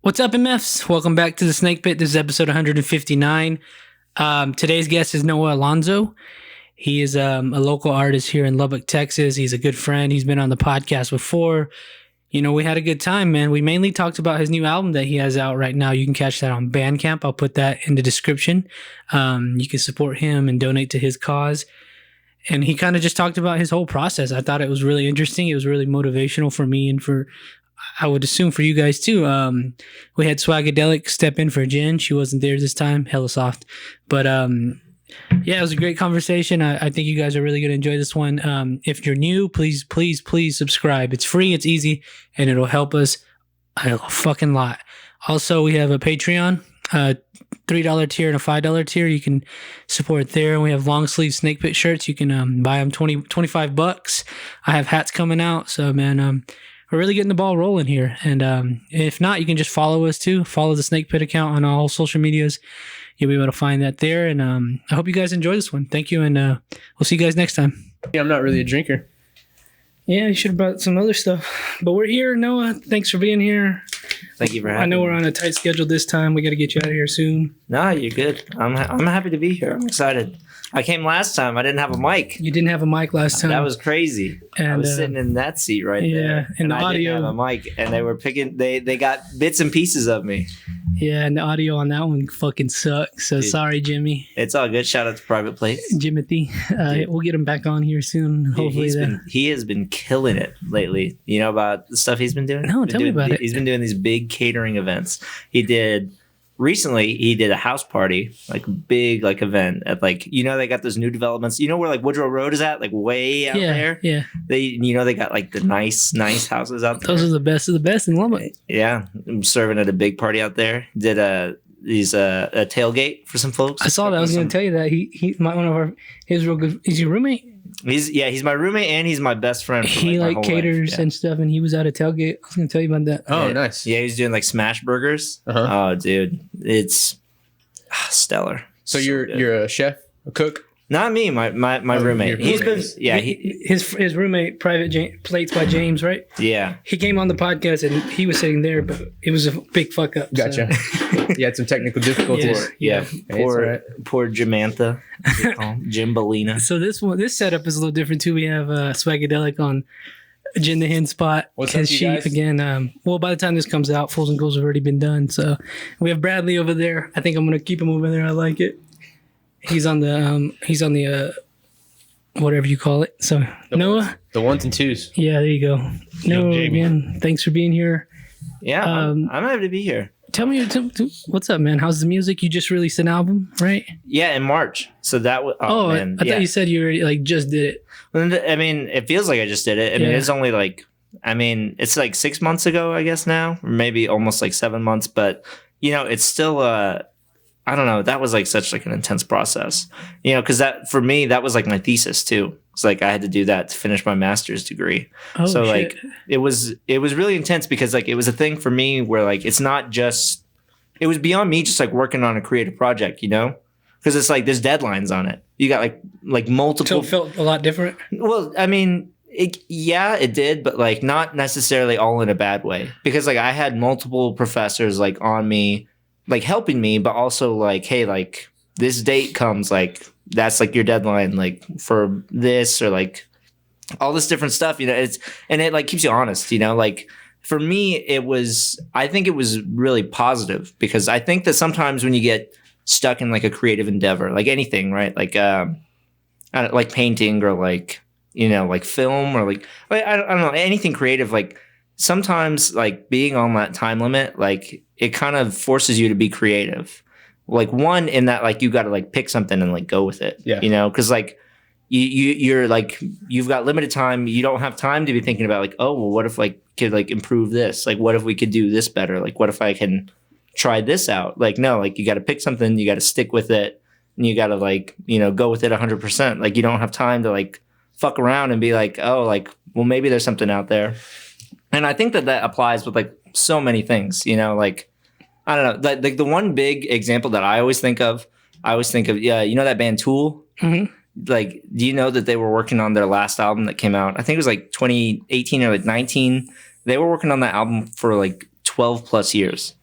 What's up, MFs? Welcome back to the Snake Pit. This is episode 159. Today's guest is Noah Alonzo. He is a local artist here in Lubbock, Texas. He's a good friend. He's been on the podcast before. You know, we had a good time, man. We mainly talked about his new album that he has out right now. You can catch that on Bandcamp. I'll put that in the description. You can support him and donate to his cause. And he kind of just talked about his whole process. I thought it was really interesting. It was really motivational for me and for, I would assume, for you guys too. We had Swagadelic step in for Jen. She wasn't there this time. Hella soft. But yeah, it was a great conversation. I think you guys are really going to enjoy this one. If you're new, please subscribe. It's free, it's easy, and it'll help us a fucking lot. Also, we have a Patreon, $3 tier and a $5 tier. You can support there. We have long sleeve Snake Pit shirts. You can buy them $25. I have hats coming out. So, man, we're really getting the ball rolling here. And if not, you can just follow us too. Follow the Snake Pit account on all social medias. You'll be able to find that there. And I hope you guys enjoy this one. Thank you. And we'll see you guys next time. Yeah, I'm not really a drinker. Yeah, you should have brought some other stuff. But we're here, Noah. Thanks for being here. Thank you for having me. I know we're on a tight schedule this time. We got to get you out of here soon. Nah, you're good. I'm happy to be here. I'm excited. I came last time. I didn't have a mic. You didn't have a mic last time. That was crazy. And, I was sitting in that seat right there. Yeah, and the I audio. didn't have a mic, and they were picking. They got bits and pieces of me. Yeah, and the audio on that one fucking sucks. So Dude, sorry, Jimmy. It's all good. Shout out to Private Place. Jimothy. We'll get him back on here soon. Dude, Hopefully, he has been killing it lately. You know about the stuff he's been doing? No, tell me about it. He's been doing these big catering events. He did a house party, like big like event at like, you know, they got those new developments. You know where like Woodrow Road is at, like way out there. Yeah. They got like the nice houses out there. Those are the best of the best in Lubbock. Yeah, I'm serving at a big party out there. Did a tailgate for some folks. I saw that. I was going to tell you that he's real good. Is your roommate? He's my roommate and he's my best friend. He my like whole caters life. Yeah. and stuff, and he was at a tailgate. I was going to tell you about that. Oh, Yeah. nice. Yeah, he's doing like smash burgers. Uh-huh. Oh, dude, it's stellar. So good. you're a chef, a cook? Not me, my roommate. your He's been roommate. His roommate, Plates by James, right? yeah. He came on the podcast and he was sitting there, but it was a big fuck up. Gotcha. You had some technical difficulties. Yeah. Yeah. Hey, it's all right. Poor Jamantha. Jim Bellina. So this setup is a little different too. We have Swagadelic on Jen the Hen spot. What's up, you she guys? again? Well, by the time this comes out, Fools and Goals have already been done. So we have Bradley over there. I think I'm gonna keep him over there. I like it. He's on the whatever you call it. So Noah. The ones and twos. Yeah, there you go. Noah, Jamie. again, thanks for being here. Yeah, I'm happy to be here. Tell me, what's up, man? How's the music? You just released an album, right? Yeah, in March. So that was. Oh, man. I thought you said you already like just did it. I mean, it feels like I just did it. I mean, it's only like, it's like 6 months ago, I guess now, or maybe almost like 7 months. But you know, it's still. I don't know. That was like such like an intense process, you know, because that for me that was like my thesis too. It's like I had to do that to finish my master's degree. Oh, so shit. like it was really intense because like it was a thing for me where like it's not just it was beyond me just like working on a creative project, you know, because it's like there's deadlines on it. You got like multiple. So it felt a lot different. Well, I mean. It did, but like not necessarily all in a bad way because like I had multiple professors like on me, like helping me, but also like, hey, like this date comes, like that's like your deadline, like for this or like all this different stuff, you know. It like keeps you honest, you know. Like for me, I think it was really positive because I think that sometimes when you get stuck in like a creative endeavor, like anything, right, like painting or like. You know, like film or like I don't know, anything creative. Like sometimes like being on that time limit, like it kind of forces you to be creative. Like one in that like you got to like pick something and like go with it. Yeah. You know, because like you're like you've got limited time. You don't have time to be thinking about like, oh well, what if like could like improve this? Like what if we could do this better? Like what if I can try this out? Like no, like you got to pick something. You got to stick with it, and you got to like you know go with it 100%. Like you don't have time to like. Fuck around and be like, oh, like, well, maybe there's something out there. And I think that applies with like so many things, you know, like, I don't know, like the one big example that I always think of, yeah, you know, that band Tool, like, do you know that they were working on their last album that came out? I think it was like 2018 or like 19. They were working on that album for like 12 plus years.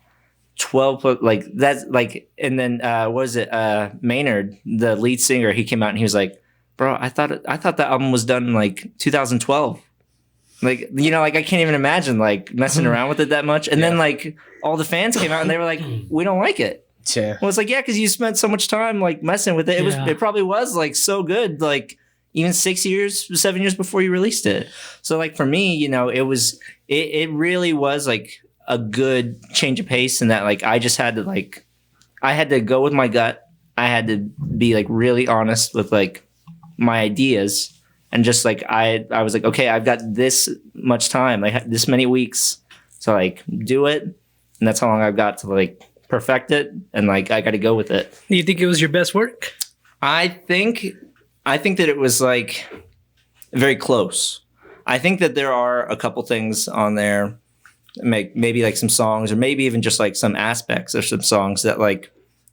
12 like that's like, and then what was it, Maynard, the lead singer, he came out and he was like, bro, I thought that album was done in like 2012. Like, like I can't even imagine like messing around with it that much. And then like all the fans came out and they were like, we don't like it. Yeah. Well, it's like, yeah, because you spent so much time like messing with it. It probably was like so good, like even 7 years before you released it. So like for me, it really was like a good change of pace in that like I just had to I had to go with my gut. I had to be like really honest with like my ideas, and just like I was like, okay, I've got this much time, like this many weeks, so like do it, and that's how long I've got to like perfect it, and like I got to go with it. Do you think it was your best work? I think that it was like very close. I think that there are a couple things on there, maybe like some songs, or maybe even just like some aspects of some songs that like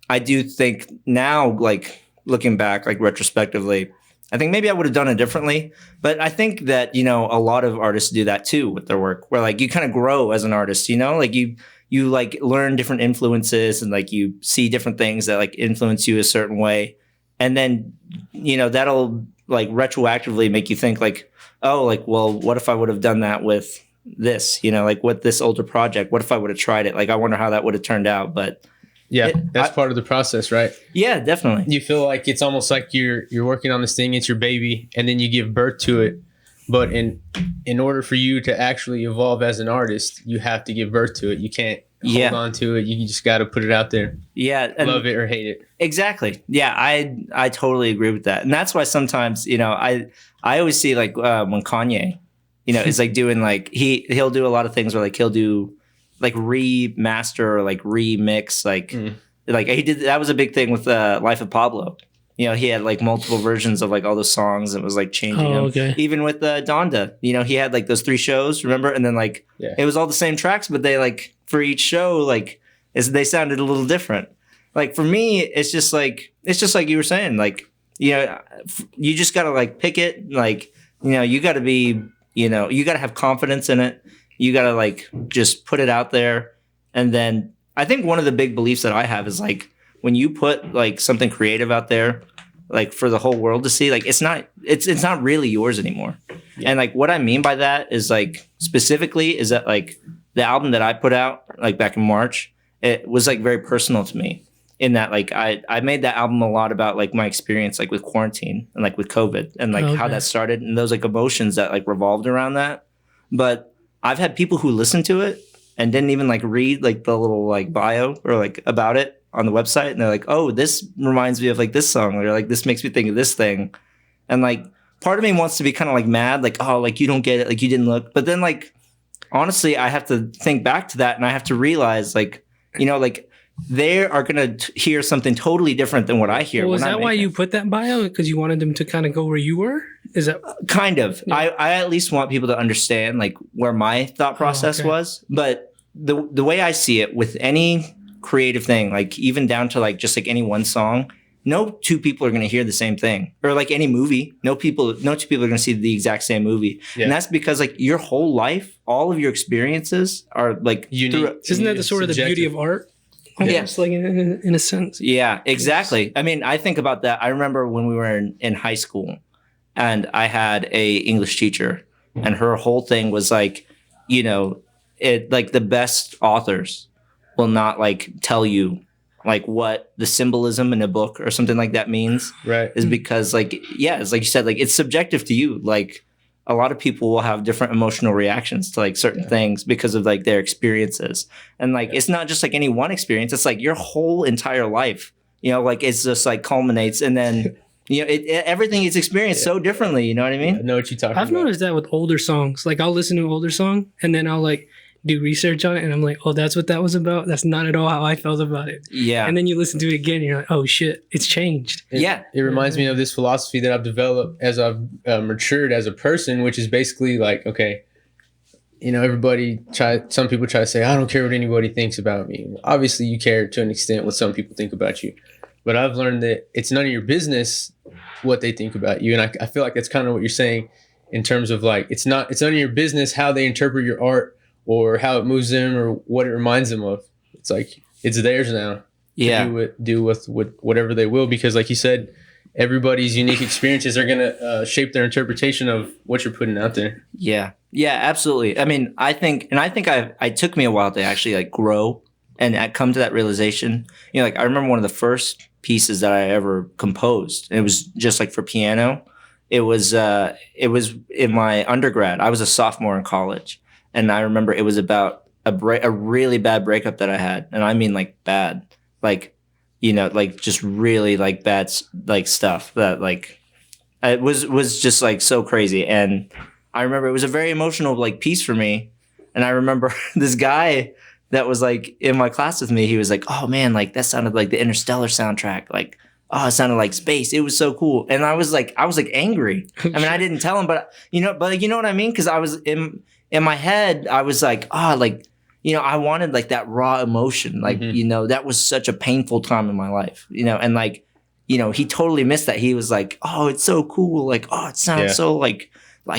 I do think now, like looking back, like retrospectively, I think maybe I would have done it differently. But I think that, a lot of artists do that too with their work, where like you kind of grow as an artist, like you like learn different influences, and like you see different things that like influence you a certain way. And then, that'll like retroactively make you think like, oh, like, well, what if I would have done that with this, like with this older project? What if I would have tried it? Like, I wonder how that would have turned out. But yeah, that's part of the process, right? Yeah, definitely. You feel like it's almost like you're working on this thing, it's your baby, and then you give birth to it. But in order for you to actually evolve as an artist, you have to give birth to it. You can't hold on to it. You just got to put it out there. Yeah. Love it or hate it. Exactly. Yeah, I totally agree with that. And that's why sometimes, I always see like when Kanye, is like doing like, he'll do a lot of things where like he'll do like remaster or like remix, like he did, that was a big thing with Life of Pablo. He had like multiple versions of like all the songs, and it was like changing them. Okay. Even with Donda, he had like those 3 shows, remember? And then like it was all the same tracks, but they like for each show, like they sounded a little different. Like for me, it's just like you were saying, like, you just gotta like pick it, like, you gotta be, you gotta have confidence in it. You gotta like just put it out there. And then I think one of the big beliefs that I have is like when you put like something creative out there, like for the whole world to see, like it's not really yours anymore. Yeah. And like what I mean by that is like specifically is that like the album that I put out like back in March, it was like very personal to me, in that like I made that album a lot about like my experience like with quarantine and like with COVID and like how that started, and those like emotions that like revolved around that. But I've had people who listened to it and didn't even like read like the little like bio or like about it on the website, and they're like, oh, this reminds me of like this song, or like this makes me think of this thing. And like part of me wants to be kind of like mad, like, oh, like you don't get it, like you didn't look. But then like honestly, I have to think back to that, and I have to realize like, like they are going to hear something totally different than what I hear. Well, is that why you put that bio? Because you wanted them to kind of go where you were? Is that kind of? Yeah. I at least want people to understand like where my thought process was. But the way I see it with any creative thing, like even down to like just like any one song, no 2 people are going to hear the same thing. Or like any movie, no 2 people are going to see the exact same movie. Yeah. And that's because like your whole life, all of your experiences are like unique. Isn't that the sort of the beauty of art? Almost like in a sense. Yeah, exactly. I mean, I think about that. I remember when we were in high school, and I had a English teacher, and her whole thing was like, it like the best authors will not like tell you like what the symbolism in a book or something like that means. Right. Is because like, yeah, it's like you said, like it's subjective to you. Like a lot of people will have different emotional reactions to like certain things because of like their experiences. And like, it's not just like any one experience. It's like your whole entire life, like it's just like culminates. And then, everything is experienced so differently. You know what I mean? I know what you're talking about. I've noticed that with older songs. Like I'll listen to an older song and then I'll like do research on it, and I'm like, oh, that's what that was about. That's not at all how I felt about it. Yeah. And then you listen to it again and you're like, oh shit, it's changed. It reminds me of this philosophy that I've developed as I've matured as a person, which is basically like, okay, some people try to say, I don't care what anybody thinks about me. Obviously you care to an extent what some people think about you, but I've learned that it's none of your business what they think about you. And I feel like that's kind of what you're saying in terms of like, it's none of your business how they interpret your art or how it moves them or what it reminds them of. It's like it's theirs now. Yeah. To do with whatever they will, because like you said, everybody's unique experiences are gonna shape their interpretation of what you're putting out there. Yeah. Yeah, absolutely. I mean, I think it took me a while to actually like grow and come to that realization. You know, like I remember one of the first pieces that I ever composed. It was just like for piano. It was in my undergrad. I was a sophomore in college, and I remember it was about a really bad breakup that I had, and I mean like bad, like, you know, like just really like bad like stuff that like it was just like so crazy. And I remember it was a very emotional like piece for me. And I remember this guy that was like in my class with me, he was like, "Oh man, like that sounded like the Interstellar soundtrack. Like, oh, it sounded like space. It was so cool." And I was like angry. I mean, I didn't tell him, but you know what I mean? Cause I was in my head, I was like, like, you know, I wanted like that raw emotion. Like, you know, that was such a painful time in my life, you know, and like, you know, he totally missed that. He was like, "Oh, it's so cool. Like, oh, it sounds so like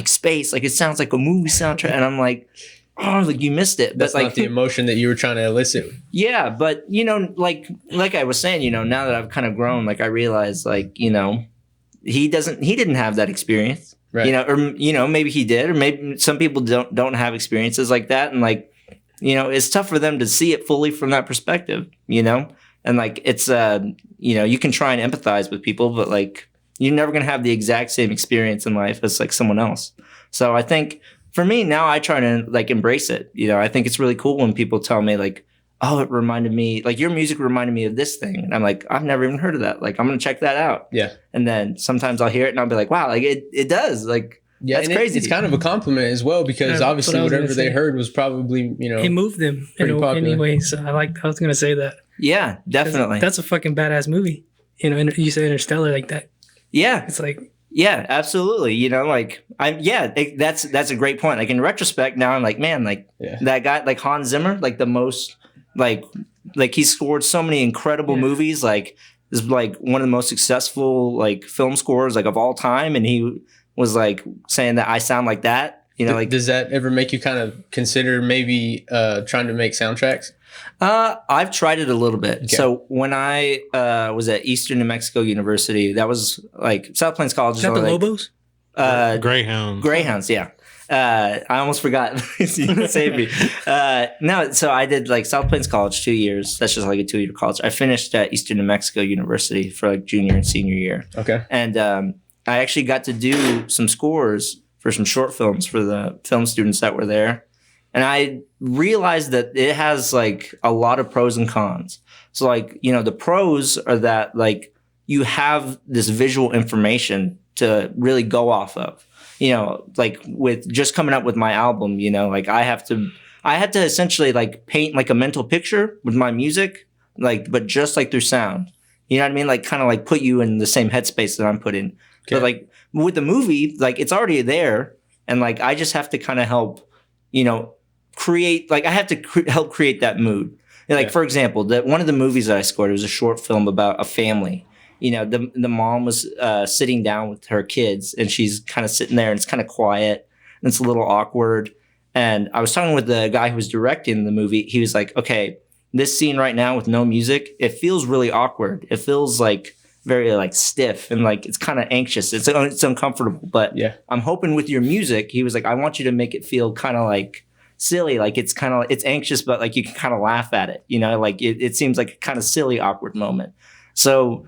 space. Like it sounds like a movie soundtrack." And I'm like, "Oh, like you missed it." But that's like not the emotion that you were trying to elicit. Yeah, but you know, like I was saying, you know, now that I've kind of grown, like I realize, like, you know, he didn't have that experience, right? You know, or you know, maybe he did, or maybe some people don't have experiences like that, and like, you know, it's tough for them to see it fully from that perspective, you know, and like it's you know, you can try and empathize with people, but like you're never gonna have the exact same experience in life as like someone else. So I think for me now, I try to like embrace it. You know, I think it's really cool when people tell me like, "Oh, it reminded me, like your music reminded me of this thing." And I'm like, "I've never even heard of that. Like, I'm going to check that out." Yeah. And then sometimes I'll hear it and I'll be like, "Wow, like it does." Like, yeah, that's crazy. It's kind of a compliment as well, because obviously whatever they heard was probably, you know, it moved them anyway. So I was going to say that. Yeah, definitely. That's a fucking badass movie. You know, you said Interstellar like that. Yeah. It's like, yeah, absolutely. You know, like that's a great point. Like in retrospect, now I'm like, man, like that guy, like Hans Zimmer, like the most, like he scored so many incredible movies. Like is like one of the most successful like film scores like of all time, and he was like saying that I sound like that. You know, like does that ever make you kind of consider maybe trying to make soundtracks? I've tried it a little bit. Okay. So when I was at Eastern New Mexico University, that was like South Plains College. Is that the like, Lobos? Greyhounds. Greyhounds, yeah. I almost forgot. You saved me. No, so I did like South Plains College 2 years. That's just like a 2-year college. I finished at Eastern New Mexico University for like junior and senior year. Okay. And I actually got to do some scores for some short films for the film students that were there. And I realized that it has like a lot of pros and cons. So like, you know, the pros are that like you have this visual information to really go off of. You know, like with just coming up with my album, you know, like I had to essentially like paint like a mental picture with my music, like, but just like through sound. You know what I mean? Like kind of like put you in the same headspace that I'm put in. Okay. But like with the movie, like it's already there. And like I just have to kind of help, you know, create, like I have to help create that mood. Like, for example, one of the movies that I scored, it was a short film about a family. You know, the mom was sitting down with her kids, and she's kind of sitting there, and it's kind of quiet, and it's a little awkward. And I was talking with the guy who was directing the movie. He was like, "Okay, this scene right now with no music, it feels really awkward. It feels like very like stiff, and like it's kind of anxious. It's uncomfortable. But I'm hoping with your music," he was like, "I want you to make it feel kind of like silly, like it's anxious, but like you can kind of laugh at it. You know, like it seems like a kind of silly, awkward moment." So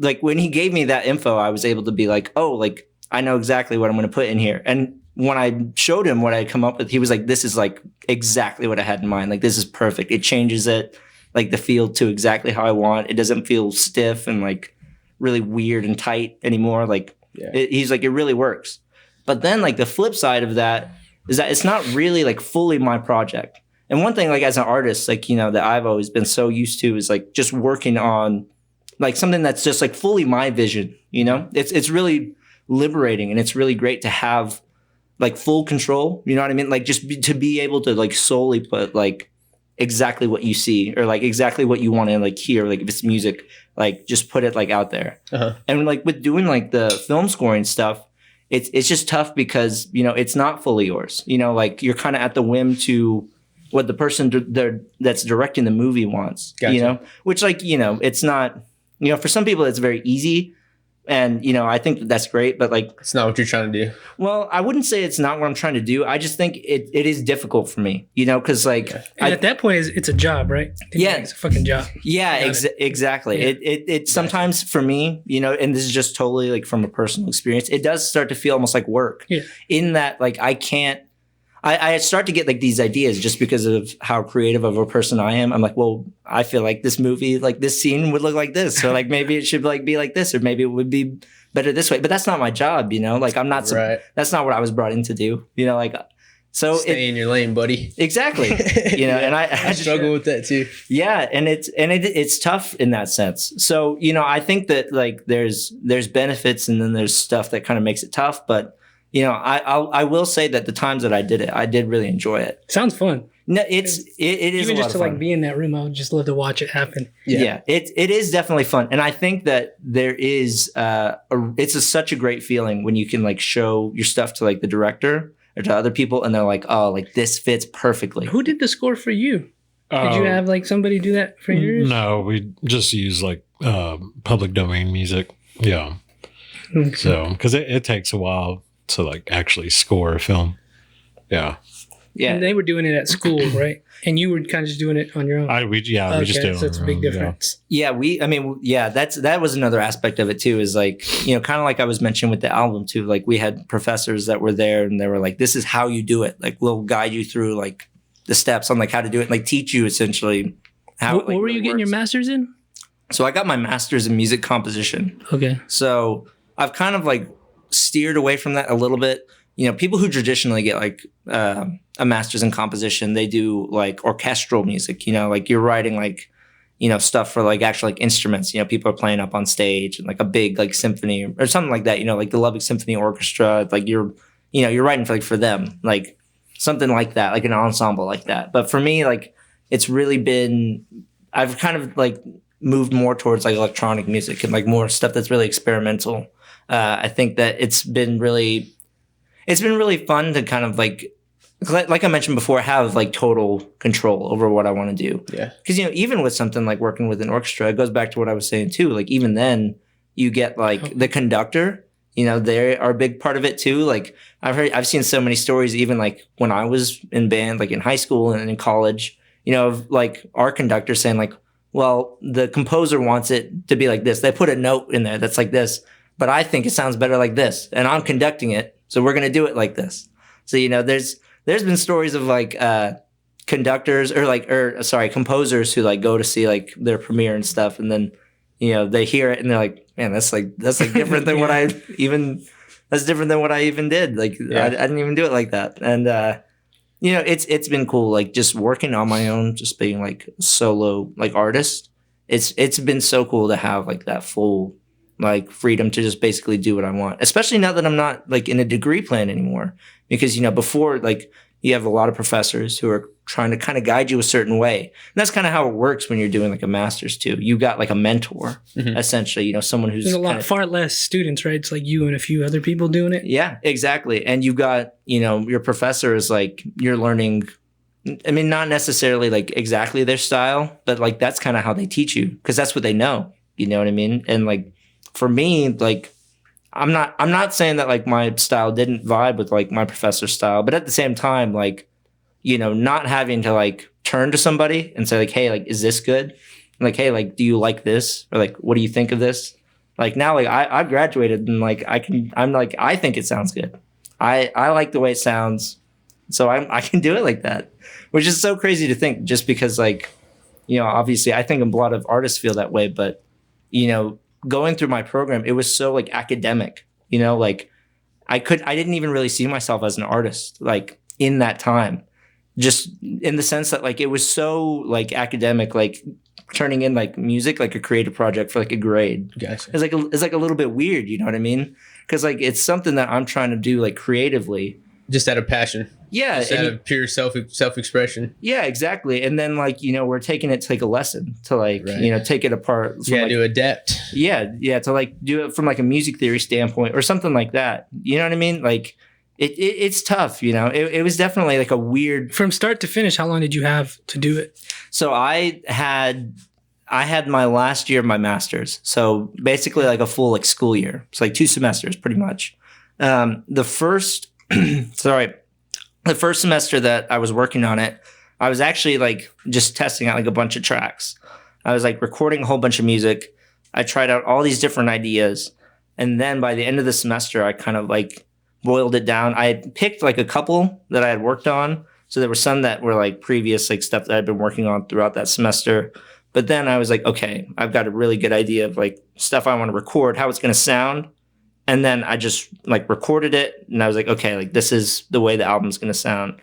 like when he gave me that info, I was able to be like, "Oh, like I know exactly what I'm going to put in here." And when I showed him what I come up with, he was like, "This is like exactly what I had in mind. Like this is perfect. It changes it, like the feel to exactly how I want. It doesn't feel stiff and like really weird and tight anymore. Like he's like, it really works." But then like the flip side of that is that it's not really like fully my project. And one thing like as an artist, like, you know, that I've always been so used to is like just working on like something that's just like fully my vision, you know? It's really liberating, and it's really great to have like full control, you know what I mean? Like just to be able to like solely put like exactly what you see, or like exactly what you want to like hear, like if it's music, like just put it like out there. And like with doing like the film scoring stuff, it's just tough because, you know, it's not fully yours, you know, like you're kind of at the whim to what the person that's directing the movie wants. Gotcha. You know, which like, you know, it's not, you know, for some people it's very easy. And, you know, I think that's great, but like, It's not what you're trying to do. well, I wouldn't say it's not what I'm trying to do. I just think it is difficult for me, you know, because like, And at that point, it's a job, right? Yeah. It's a fucking job. yeah, exactly. Yeah. It sometimes for me, you know, and this is just totally like from a personal experience, it does start to feel almost like work. Yeah. In that, like, I start to get like these ideas just because of how creative of a person I am. I'm like, well, I feel like this movie, like this scene would look like this, or like maybe it should like be like this, or maybe it would be better this way. But that's not my job, you know. Like I'm not. Right. That's not what I was brought in to do. You know, like so. Stay in your lane, buddy. Exactly. You know, and I struggle with that too. yeah, and it's tough in that sense. So you know, I think that like there's benefits and then there's stuff that kind of makes it tough, but. You know, I will say that the times that I did it, I did really enjoy it. Sounds fun. No, it is Even a just lot to of fun. like be in that room, I would just love to watch it happen. Yeah, it is definitely fun, and I think that there is such a great feeling when you can like show your stuff to like the director or to other people, and they're like, oh, like this fits perfectly. Who did the score for you? Did you have like somebody do that for yours? No, we just use like public domain music. Yeah. Okay. So, because it takes a while to like actually score a film. Yeah. Yeah, And they were doing it at school, right? And you were kind of just doing it on your own. We just do it. So it's a big difference. yeah, that was another aspect of it too. Is like, you know, kind of like I was mentioning with the album too. Like we had professors that were there, and they were like, "This is how you do it. Like we'll guide you through like the steps on like how to do it, and, like teach you essentially how." What were you getting your master's in? So I got my master's in music composition. Okay. So I've kind of like steered away from that a little bit. You know, people who traditionally get like a master's in composition, they do like orchestral music, you know, like you're writing like, you know, stuff for like actual like instruments, you know, people are playing up on stage and like a big like symphony or something like that, you know, like the Lubbock Symphony Orchestra, like you're writing for them, like something like that, like an ensemble like that. But for me, like it's really been, I've kind of like moved more towards like electronic music and like more stuff that's really experimental. I think that it's been really fun to kind of like I mentioned before, have like total control over what I want to do. Yeah. Because, you know, even with something like working with an orchestra, it goes back to what I was saying too. Like even then you get like the conductor, you know, they are a big part of it too. Like I've seen so many stories, even like when I was in band, like in high school and in college, you know, of like our conductor saying like, well, the composer wants it to be like this. They put a note in there that's like this, but I think it sounds better like this, and I'm conducting it, so we're gonna do it like this. So you know, there's been stories of like composers who like go to see like their premiere and stuff, and then you know they hear it and they're like, man, that's like different than what that's different than what I even did. Like Yeah. I didn't even do it like that, and you know, it's been cool, like just working on my own, just being like a solo like artist. It's been so cool to have like that full like freedom to just basically do what I want, especially now that I'm not like in a degree plan anymore. Because, you know, before like you have a lot of professors who are trying to kind of guide you a certain way. And that's kind of how it works when you're doing like a master's too. You got like a mentor, essentially, you know, someone who's There's far less students, right? It's like you and a few other people doing it. Yeah, exactly. And you got, you know, your professor is like, you're learning, I mean, not necessarily like exactly their style, but like that's kind of how they teach you because that's what they know. You know what I mean? And like for me, like I'm not saying that like my style didn't vibe with like my professor's style, but at the same time, like, you know, not having to like turn to somebody and say like, hey, like, is this good? Like, hey, like, do you like this? Or like, what do you think of this? Like now, like I've graduated and like I think it sounds good. I like the way it sounds. So I can do it like that, which is so crazy to think just because like, you know, obviously I think a lot of artists feel that way, but you know, going through my program, it was so like academic, you know, like I didn't even really see myself as an artist, like in that time, just in the sense that like, it was so like academic, like turning in like music, like a creative project for like a grade. Gotcha. It's like a little bit weird. You know what I mean? Cause like, it's something that I'm trying to do like creatively. Just out of passion. Yeah. Just out of pure self-expression. Yeah, exactly. And then like, you know, we're taking it to like a lesson to like, Right. you know, take it apart. Yeah, like, to adapt. Yeah, to like do it from like a music theory standpoint or something like that. You know what I mean? Like, it's tough, you know. It was definitely like a weird. From start to finish, how long did you have to do it? So I had my last year of my master's. So basically like a full like school year. It's like 2 semesters pretty much. The first semester that I was working on it, I was actually like just testing out like a bunch of tracks. I was like recording a whole bunch of music. I tried out all these different ideas. And then by the end of the semester, I kind of like boiled it down. I had picked like a couple that I had worked on. So there were some that were like previous like stuff that I'd been working on throughout that semester. But then I was like, okay, I've got a really good idea of like stuff I want to record, how it's going to sound. And then I just like recorded it. And I was like, okay, like this is the way the album's going to sound.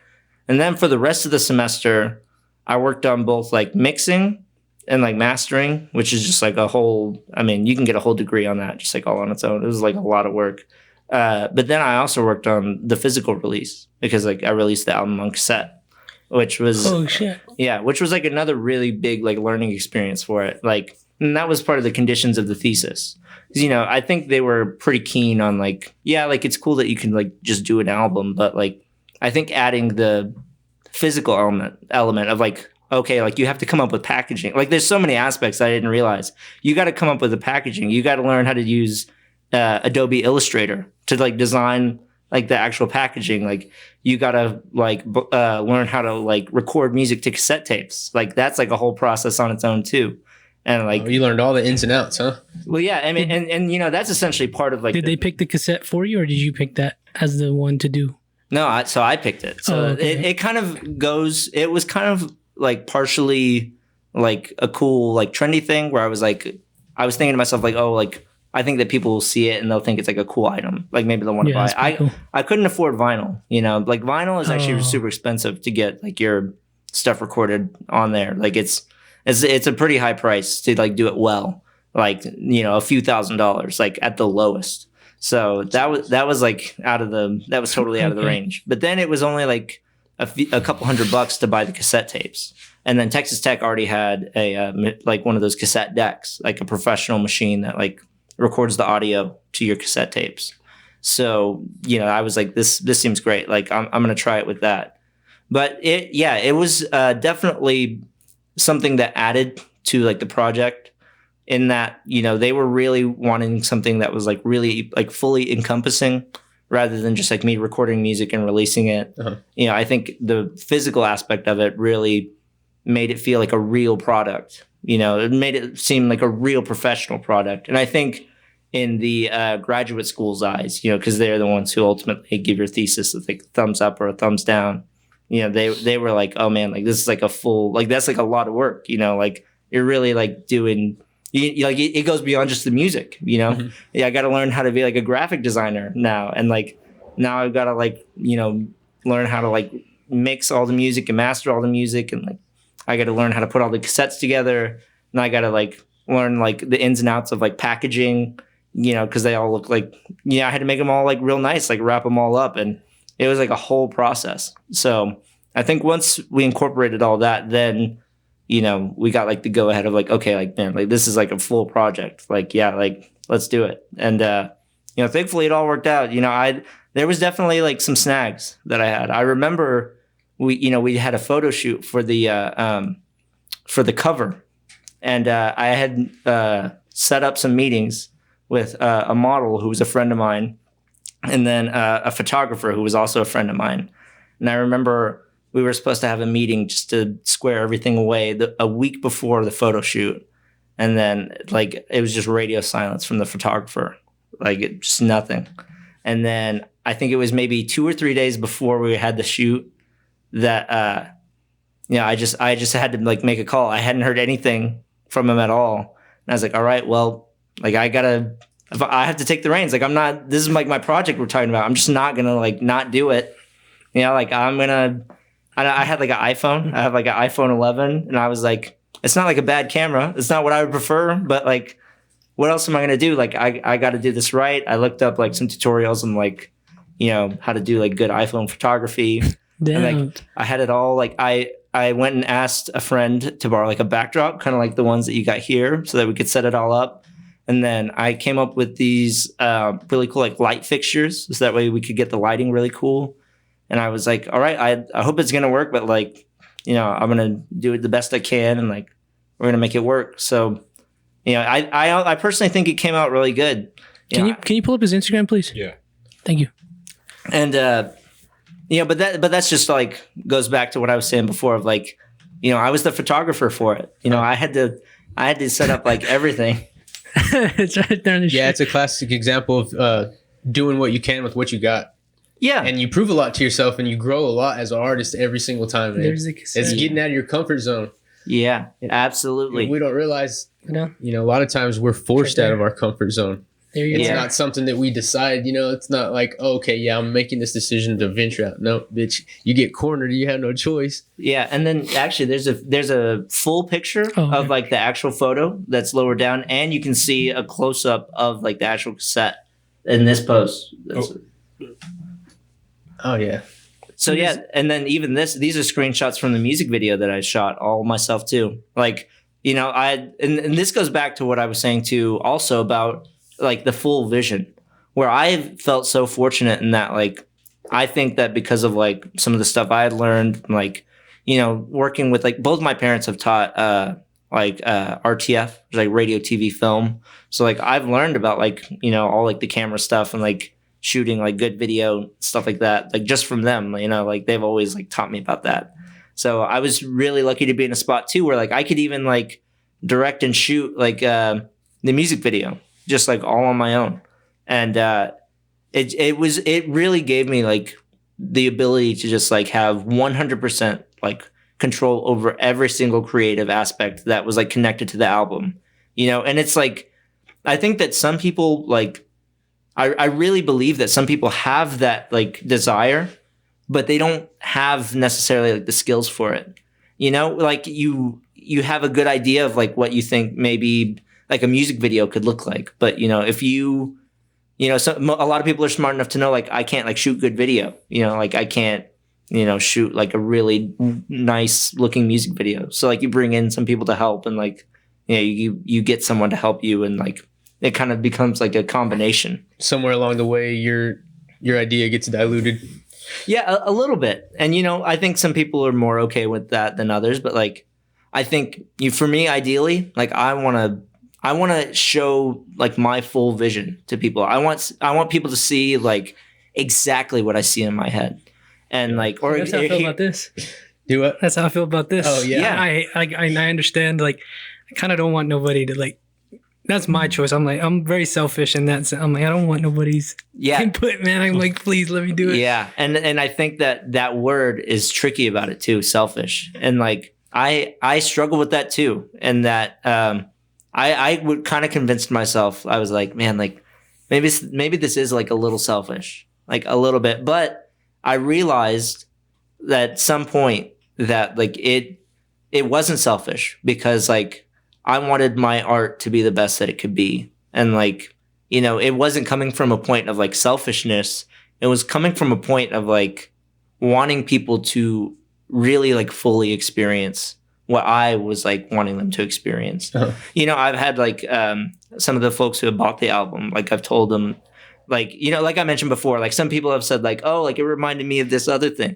And then for the rest of the semester, I worked on both like mixing and like mastering, which is just like a whole, I mean, you can get a whole degree on that just like all on its own. It was like a lot of work. But then I also worked on the physical release because like I released the album on cassette, which was, Oh shit! yeah, which was like another really big like learning experience for it. Like, and that was part of the conditions of the thesis. 'Cause, you know, I think they were pretty keen on like, yeah, like it's cool that you can like just do an album, but like I think adding the physical element of like, okay, like you have to come up with packaging. Like there's so many aspects I didn't realize. You got to come up with the packaging. You got to learn how to use Adobe Illustrator to like design like the actual packaging. Like you got to like learn how to like record music to cassette tapes. Like that's like a whole process on its own too. And like you learned all the ins and outs, huh? Well, yeah, I mean, and you know that's essentially part of like. Did they pick the cassette for you, or did you pick that as the one to do? No, so I picked it. So okay. it kind of goes. It was kind of like partially like a cool like trendy thing where I was thinking to myself like, oh, like I think that people will see it and they'll think it's like a cool item. Like maybe they'll want to buy it. Cool. I couldn't afford vinyl. You know, like vinyl is actually super expensive to get like your stuff recorded on there. Like it's a pretty high price to like do it well. Like, you know, a few $1,000s like at the lowest. So that was like that was totally out of the range. But then it was only like a couple $100 to buy the cassette tapes. And then Texas Tech already had a like one of those cassette decks, like a professional machine that like records the audio to your cassette tapes. So, you know, I was like, this seems great. Like I'm going to try it with that. But it was definitely something that added to like the project in that, you know, they were really wanting something that was like really like fully encompassing rather than just like me recording music and releasing it. Uh-huh. You know, I think the physical aspect of it really made it feel like a real product. You know, it made it seem like a real professional product. And I think in the graduate school's eyes, you know, because they're the ones who ultimately give your thesis a like thumbs up or a thumbs down. You know, they were like, oh man, like this is like a full, like that's like a lot of work, you know, like you're really like doing, like it goes beyond just the music, you know? Mm-hmm. Yeah, I got to learn how to be like a graphic designer now. And like, now I've got to like, you know, learn how to like mix all the music and master all the music. And like, I got to learn how to put all the cassettes together. And I got to like learn like the ins and outs of like packaging, you know, because they all look like, I had to make them all like real nice, like wrap them all up. And it was like a whole process. So I think once we incorporated all that, then, you know, we got like the go ahead of like, okay, like, man, like this is like a full project. Like, yeah, like let's do it. And, you know, thankfully it all worked out. You know, there was definitely like some snags that I had. I remember we had a photo shoot for the cover, and I had set up some meetings with a model who was a friend of mine, and then a photographer who was also a friend of mine. And I remember we were supposed to have a meeting just to square everything away a week before the photo shoot. And then like it was just radio silence from the photographer, like just nothing. And then I think it was maybe 2 or 3 days before we had the shoot that I just had to like make a call. I hadn't heard anything from him at all. And I was like, all right, well, like I have to take the reins. Like this is like my project we're talking about. I'm just not going to like not do it. You know, like I had like an iPhone. I have like an iPhone 11, and I was like, it's not like a bad camera. It's not what I would prefer, but like, what else am I gonna do? Like, I got to do this right. I looked up like some tutorials on like, you know, how to do like good iPhone photography. Damn. And like, I had it all. Like, I went and asked a friend to borrow like a backdrop, kind of like the ones that you got here, so that we could set it all up. And then I came up with these really cool like light fixtures, so that way we could get the lighting really cool. And I was like, all right, I hope it's gonna work, but like, I'm gonna do it the best I can, and like we're gonna make it work. So, I personally think it came out really good. Can you pull up his Instagram, please? Yeah. Thank you. And but that's just like goes back to what I was saying before of like, I was the photographer for it. I had to set up like everything. It's right there on the Yeah, it's a classic example of doing what you can with what you got. Yeah. And you prove a lot to yourself, and you grow a lot as an artist every single time, man. There's the cassette. It's getting out of your comfort zone. Yeah, absolutely. We don't realize, No. a lot of times we're forced Right out there. of our comfort zone. There you It's go. not something that we decide, it's not like, oh, okay, yeah, I'm making this decision to venture out. No, bitch, you get cornered. You have no choice. Yeah, and then actually there's a full picture of like the actual photo that's lower down, and you can see a close up of like the actual cassette in this post. Oh, yeah. So yeah, and then even these are screenshots from the music video that I shot all myself too. Like, and this goes back to what I was saying too also about like the full vision, where I felt so fortunate in that, like, I think that because of like some of the stuff I had learned, like, working with like both my parents have taught RTF, like radio, TV, film. So like I've learned about like, all like the camera stuff and like shooting like good video, stuff like that, like just from them, like they've always like taught me about that. So I was really lucky to be in a spot too, where like I could even like direct and shoot like the music video, just like all on my own. And it really gave me like the ability to just like have 100% like control over every single creative aspect that was like connected to the album, and it's like, I think that some people like, I really believe that some people have that like desire, but they don't have necessarily like the skills for it. Like you have a good idea of like what you think maybe like a music video could look like. But, if a lot of people are smart enough to know, like, I can't like shoot good video, like I can't, shoot like a really nice looking music video. So like you bring in some people to help, and like, you get someone to help you, and like, it kind of becomes like a combination. Somewhere along the way, your idea gets diluted. Yeah, a little bit. And, I think some people are more okay with that than others. But like, I think for me, ideally, like I want to show like my full vision to people. I want people to see like exactly what I see in my head. And like, or That's how I feel about this. Do what? That's how I feel about this. Oh, yeah. I understand. Like, I kind of don't want nobody to like. That's my choice. I'm very selfish in that sense. I'm like, I don't want nobody's input, man. I'm like, please let me do it. Yeah, and I think that word is tricky about it too, selfish. And like, I struggle with that too. And that I would kind of convince myself. I was like, man, like maybe this is like a little selfish, like a little bit. But I realized that at some point that like it wasn't selfish, because like I wanted my art to be the best that it could be. And like, it wasn't coming from a point of like selfishness. It was coming from a point of like wanting people to really like fully experience what I was like wanting them to experience. Uh-huh. I've had like some of the folks who have bought the album, like I've told them, like, like I mentioned before, like some people have said like, oh, like it reminded me of this other thing,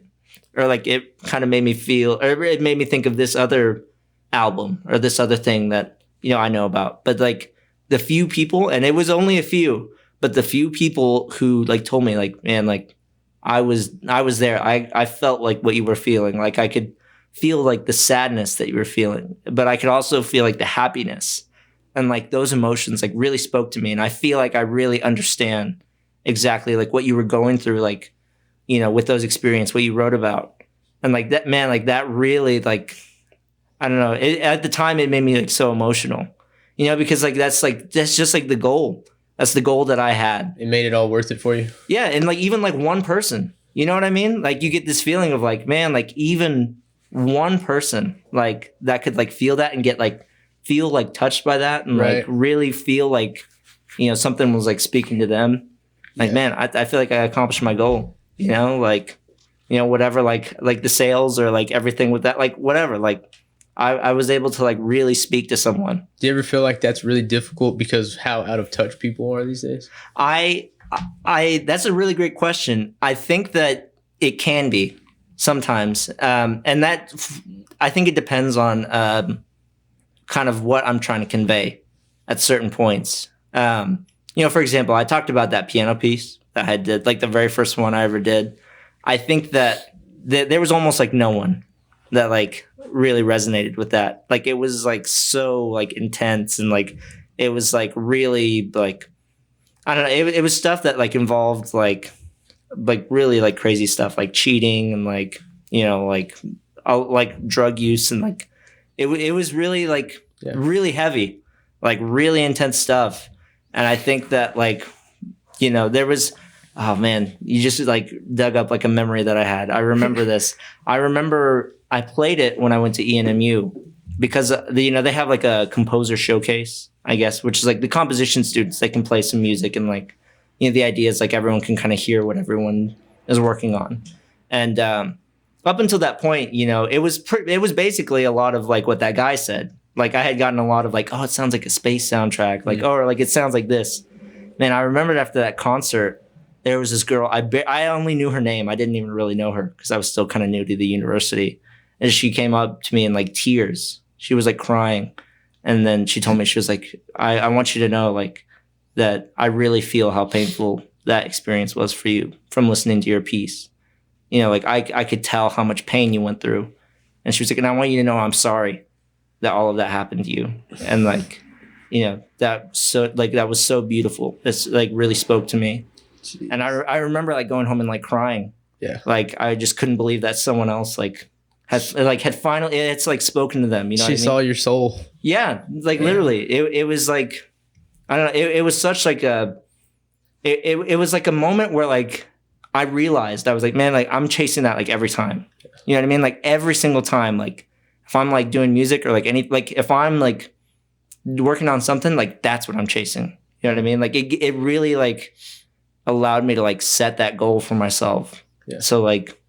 or like it kind of made me feel, or it made me think of this other album or this other thing that I know about. But like the few people, and it was only a few, but the few people who like told me like, man, like I was there. I felt like what you were feeling. Like I could feel like the sadness that you were feeling, but I could also feel like the happiness, and like those emotions like really spoke to me. And I feel like I really understand exactly like what you were going through, like, with those experiences, what you wrote about. And like that, man, like that really like, I don't know. At the time, it made me like so emotional, because like that's just like the goal. That's the goal that I had. It made it all worth it for you. Yeah, and like even like one person, you know what I mean? Like you get this feeling of like, man, like even one person like that could like feel that and get like feel like touched by that, and like really feel like something was like speaking to them. Like, man, I feel like I accomplished my goal. Like whatever, like the sales or like everything with that, like whatever, like. I was able to like really speak to someone. Do you ever feel like that's really difficult because of how out of touch people are these days? I that's a really great question. I think that it can be sometimes, and that I think it depends on kind of what I'm trying to convey at certain points. For example, I talked about that piano piece that I did, like the very first one I ever did. I think that there was almost like no one that like really resonated with that. Like it was like so like intense, and like it was like really like, I don't know. It was stuff that like involved like really like crazy stuff, like cheating and like, like drug use, and like it was really like really heavy, like really intense stuff. And I think that like, there was, oh man, you just like dug up like a memory that I had. I remember this. I remember I played it when I went to ENMU because they have like a composer showcase, I guess, which is like the composition students, they can play some music, and like, the idea is like everyone can kind of hear what everyone is working on. And up until that point, it was basically a lot of like what that guy said. Like I had gotten a lot of like, oh, it sounds like a space soundtrack, like, or like it sounds like this. Man, I remembered after that concert, there was this girl. I only knew her name. I didn't even really know her because I was still kind of new to the university. And she came up to me in like tears. She was like crying. And then she told me, she was like, I want you to know like that I really feel how painful that experience was for you from listening to your piece. Like I could tell how much pain you went through. And she was like, and I want you to know I'm sorry that all of that happened to you. And like, that was so beautiful. This like really spoke to me. Jeez. And I remember like going home and like crying. Yeah. Like I just couldn't believe that someone else like had finally, it's like spoken to them. She saw your soul. Yeah. Like literally it was like, I don't know. It was such like it was like a moment where like I realized I was like, man, like I'm chasing that like every time. You know what I mean? Like every single time, like if I'm like doing music or like if I'm like working on something, like that's what I'm chasing. You know what I mean? Like it really like allowed me to like set that goal for myself. Yeah. So like,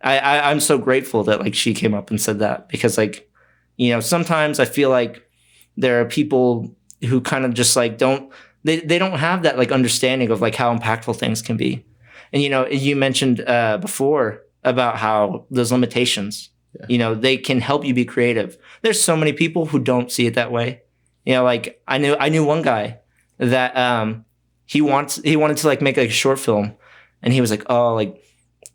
I'm so grateful that like she came up and said that, because like, sometimes I feel like there are people who kind of just like they don't have that like understanding of like how impactful things can be. And you mentioned before about how those limitations, they can help you be creative. There's so many people who don't see it that way. Like I knew one guy that he wanted to like make like a short film, and he was like, oh, like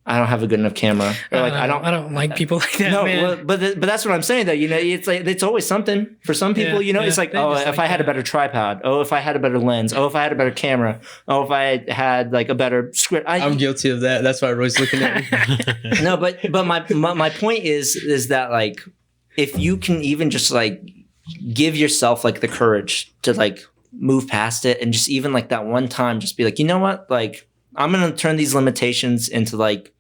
I don't have a good enough camera, or like I don't like people like that. No, man. But that's what I'm saying though. It's like it's always something for some people. It's like, oh, if I had a better tripod, oh, if I had a better lens, oh, if I had a better camera, oh, if I had like a better script. I'm guilty of that. That's why Roy's looking at me. No, but my point is that like if you can even just like give yourself like the courage to like move past it, and just even like that one time, just be like, you know what, like I'm gonna turn these limitations into like,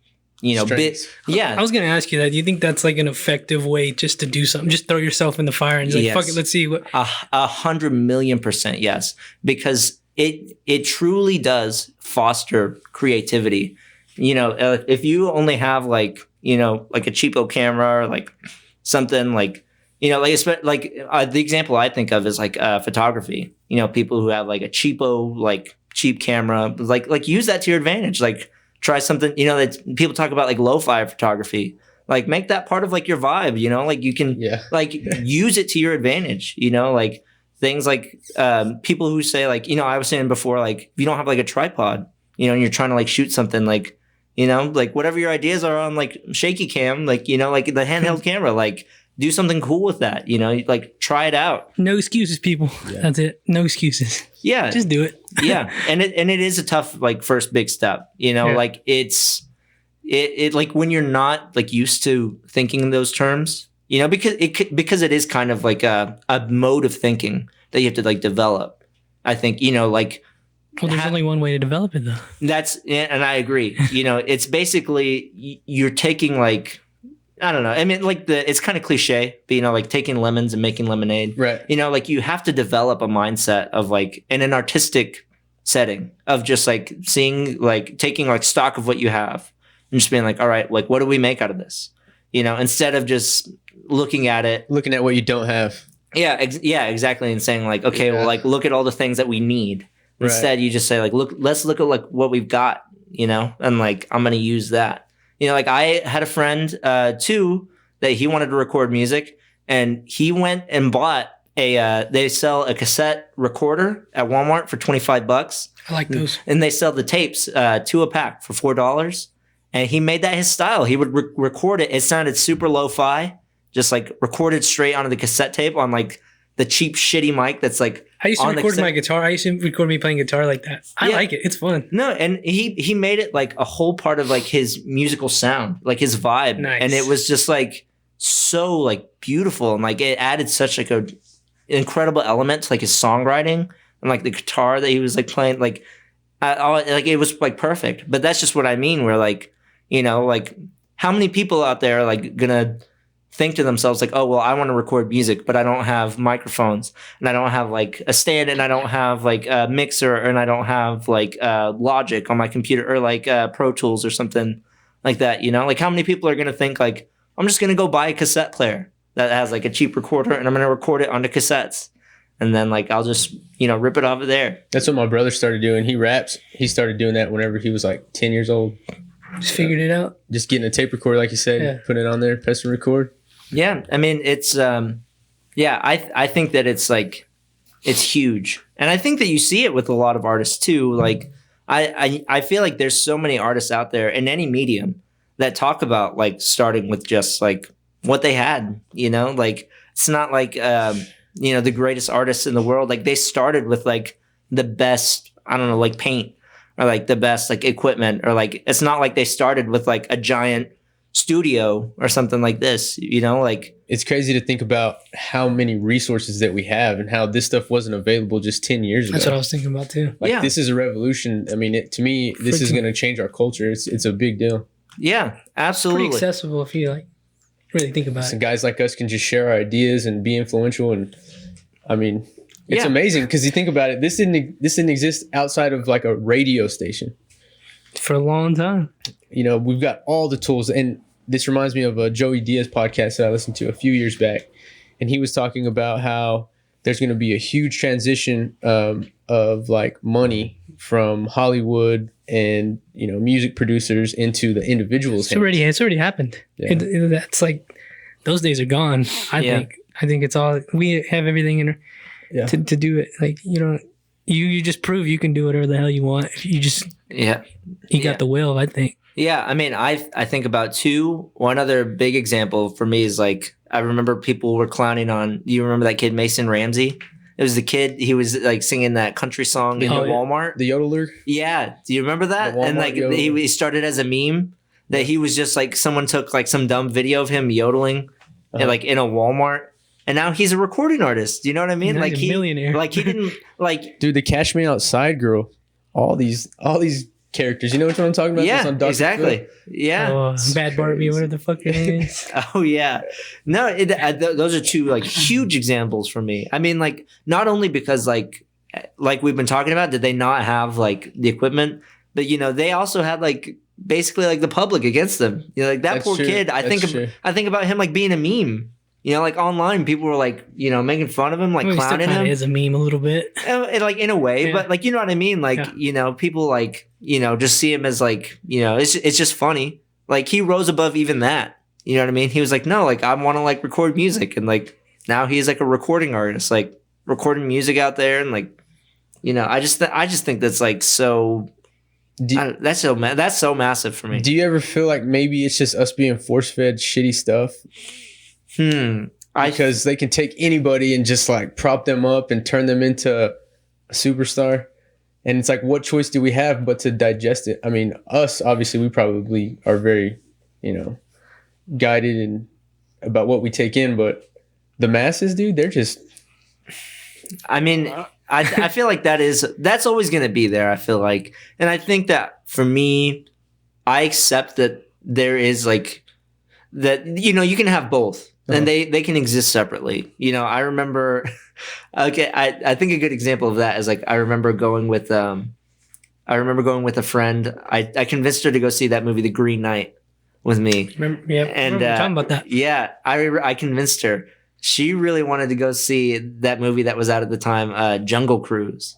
I was gonna ask you that. Do you think that's like an effective way just to do something? Just throw yourself in the fire and just like, fuck it, let's see what. 100,000,000% yes, because it truly does foster creativity. If you only have like like a cheapo camera or like something like the example I think of is like photography. People who have like a cheap camera, like use that to your advantage. Like try something, that people talk about like lo-fi photography. Like make that part of like your vibe, like you can use it to your advantage, like things like people who say like, I was saying before, like if you don't have like a tripod, and you're trying to like shoot something like, like whatever your ideas are on like shaky cam, like, like the handheld camera, like do something cool with that, like try it out. No excuses, people. Yeah. That's it. No excuses. Yeah. Just do it. Yeah. And it is a tough, like first big step, like it like when you're not like used to thinking in those terms, because it is kind of like a mode of thinking that you have to like develop. I think, like, well, there's only one way to develop it though. And I agree. It's basically you're taking like, I don't know. I mean, like it's kind of cliche, but like taking lemons and making lemonade. Right. Like you have to develop a mindset of like in an artistic setting of just like seeing, like taking like stock of what you have and just being like, all right, like what do we make out of this? Instead of just looking at it. Looking at what you don't have. Yeah, exactly. And saying like, okay, well, like look at all the things that we need. Right. Instead, you just say like, let's look at like what we've got, and like I'm gonna use that. Like I had a friend too that he wanted to record music, and he went and bought they sell a cassette recorder at Walmart for $25. I like those. And they sell the tapes 2 a pack for $4. And he made that his style. He would record it. It sounded super lo-fi, just like recorded straight onto the cassette tape on like the cheap shitty mic that's like I used to on the record my cassette. guitar. I used to record me playing guitar like that. I Yeah. like it. It's fun. No, and he made it like a whole part of like his musical sound, like his vibe. Nice. And it was just like so like beautiful, and like it added such like a incredible element to like his songwriting and like the guitar that he was like playing, like like it was like perfect. But that's just what I mean, where like like how many people out there are like gonna think to themselves like, oh well, I want to record music, but I don't have microphones, and I don't have like a stand, and I don't have like a mixer, and I don't have like Logic on my computer, or like Pro Tools or something like that. Like how many people are gonna think like, I'm just gonna go buy a cassette player that has like a cheap recorder, and I'm gonna record it onto cassettes, and then like I'll just rip it off of there. That's what my brother started doing. He raps. He started doing that whenever he was like 10 years old. Just figured it out. Just getting a tape recorder, like you said, Yeah. putting it on there, press and record. Yeah, I mean it's I think that it's like it's huge, and I think that you see it with a lot of artists too. Like I feel like there's so many artists out there in any medium that talk about like starting with just like what they had. Like it's not like the greatest artists in the world. Like they started with like the best, I don't know, like paint, or like the best like equipment, or like it's not like they started with like a giant studio or something like this. Like It's crazy to think about how many resources that we have and how this stuff wasn't available just 10 years ago. That's what I was thinking about too. Like Yeah. this is a revolution. I mean, to me, this is Freaking- going to change our culture. It's a big deal. yeah, Pretty absolutely. accessible if you like really think about And it. guys like us can just share our ideas and be influential. And I mean, it's Yeah. amazing because you think about it. This didn't exist outside of like a radio station. For a long time. We've got all the tools. And this reminds me of a Joey Diaz podcast that I listened to a few years back. And he was talking about how there's going to be a huge transition of like money from Hollywood and, music producers into the individuals. It's already happened. Yeah. That's like those days are gone. I think it's all we have everything in Yeah. to do it. Like you just prove you can do whatever the hell you want. If you just Yeah. you got the will, I think. Yeah, I mean, I think about one other big example for me is like, I remember people were clowning on, do you remember that kid Mason Ramsey? It was the kid, he was like singing that country song in Oh, yeah. Walmart. The yodeler. Yeah, do you remember that? The And Walmart like yodeler. he started as a meme that he was just like, someone took like some dumb video of him yodeling like in a Walmart. And now he's a recording artist. Do you know what I mean? Now Like he's a millionaire. Like he didn't like, Dude, the Cash Me Outside girl. All these characters. You know what I'm talking about? That's yeah, on Dr. exactly. Phil. Yeah. Oh, It's Bad Barbie, crazy. whatever the fuck it is. Oh yeah, no, those are two like huge examples for me. I mean, like not only because like we've been talking about, did they not have like the equipment, but they also had like basically like the public against them. Like that That's poor true. kid. I That's true. think about him like being a meme. Like online, people were like making fun of him, like Well, he still clowning kinda him. is a meme a little bit. And, like in a way, Yeah. but like you know what I mean, like people like just see him as like it's just funny. Like he rose above even that. You know what I mean? He was like, no, like I want to like record music, and like now he's like a recording artist, like recording music out there, and like I just think that's like so. That's so massive for me. Do you ever feel like maybe it's just us being force fed shitty stuff? Because they can take anybody and just like prop them up and turn them into a superstar. And it's like, what choice do we have but to digest it? I mean, us, obviously, we probably are very, guided and about what we take in. But the masses, dude, they're just. I mean, I feel like that's always going to be there, I feel like. And I think that for me, I accept that there is like that, you can have both. And they can exist separately. I remember, okay, I think a good example of that is like, I remember going with a friend. I convinced her to go see that movie, The Green Knight. with me. Remember, yeah, And remember talking about that. Yeah, I convinced her. She really wanted to go see that movie that was out at the time, Jungle Cruise.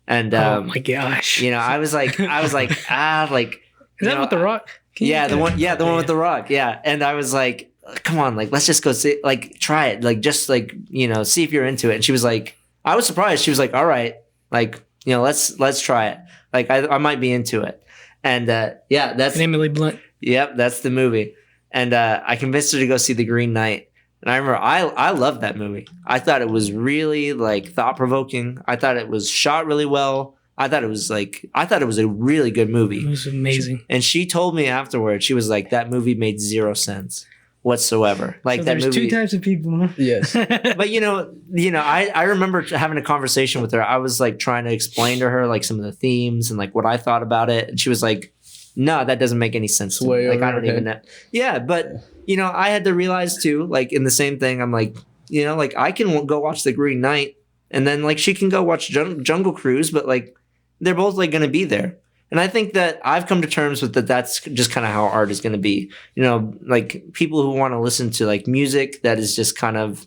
And Oh my gosh. you know, I was like, like, Is you that know, with The Rock? Can you- yeah, the one Okay, with The Rock, yeah. And I was like, come on, like, let's just go see, like, try it, like, just like, you know, see if you're into it. And she was like, I was surprised. She was like, all right, like, you know, let's try it. Like, I might be into it. And yeah, that's And Emily Blunt. Yep, that's the movie. And I convinced her to go see The Green Knight. And I remember I loved that movie. I thought it was really like thought provoking. I thought it was shot really well. I thought it was a really good It movie. was amazing. And she told me afterwards, she was like, that movie made zero sense whatsoever. Like So that there's movie. two types of people. Huh? Yes. But I remember having a conversation with her. I was like trying to explain to her like some of the themes and like what I thought about it. And she was like, no, that doesn't make any sense. To me. Like I don't even know. Yeah, but you know, I had to realize too, like in the same thing, I'm like, you know, like I can go watch The Green Knight, and then like she can go watch Jungle Cruise, but like they're both like going to be there. And I think that I've come to terms with that. That's just kind of how art is going to be. You know, like people who want to listen to like music that is just kind of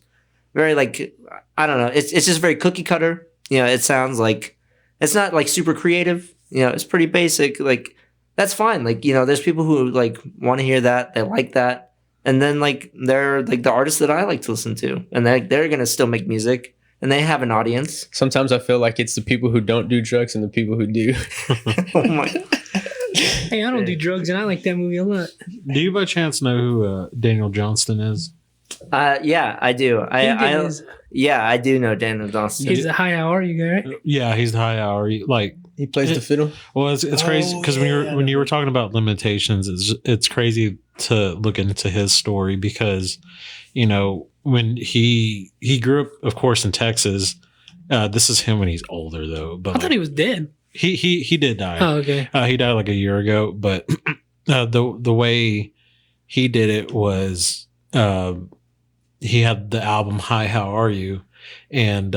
very like, I don't know. It's just very cookie cutter. You know, it sounds like it's not like super creative. You know, it's pretty basic. Like that's fine. Like, you know, there's people who like want to hear that. They like that. And then like they're like the artists that I like to listen to, and they're going to still make music. And they have an audience. Sometimes I feel like it's the people who don't do drugs and the people who do. Oh my! Hey, I don't do drugs, and I like that movie a lot. Do you by chance know who Daniel Johnston is? Yeah, I do. I do know Daniel Johnston. He's a high hour, you guy, right? Yeah, he's the high hour. Like, He plays the fiddle. well, it's crazy because when you were talking about limitations, it's crazy to look into his story because, you know, when he grew up, of course, in Texas. This is him when he's older, though. But I thought he was dead. he did die. Oh, okay. He died like a year ago. But the way he did it was he had the album "Hi, How Are You," and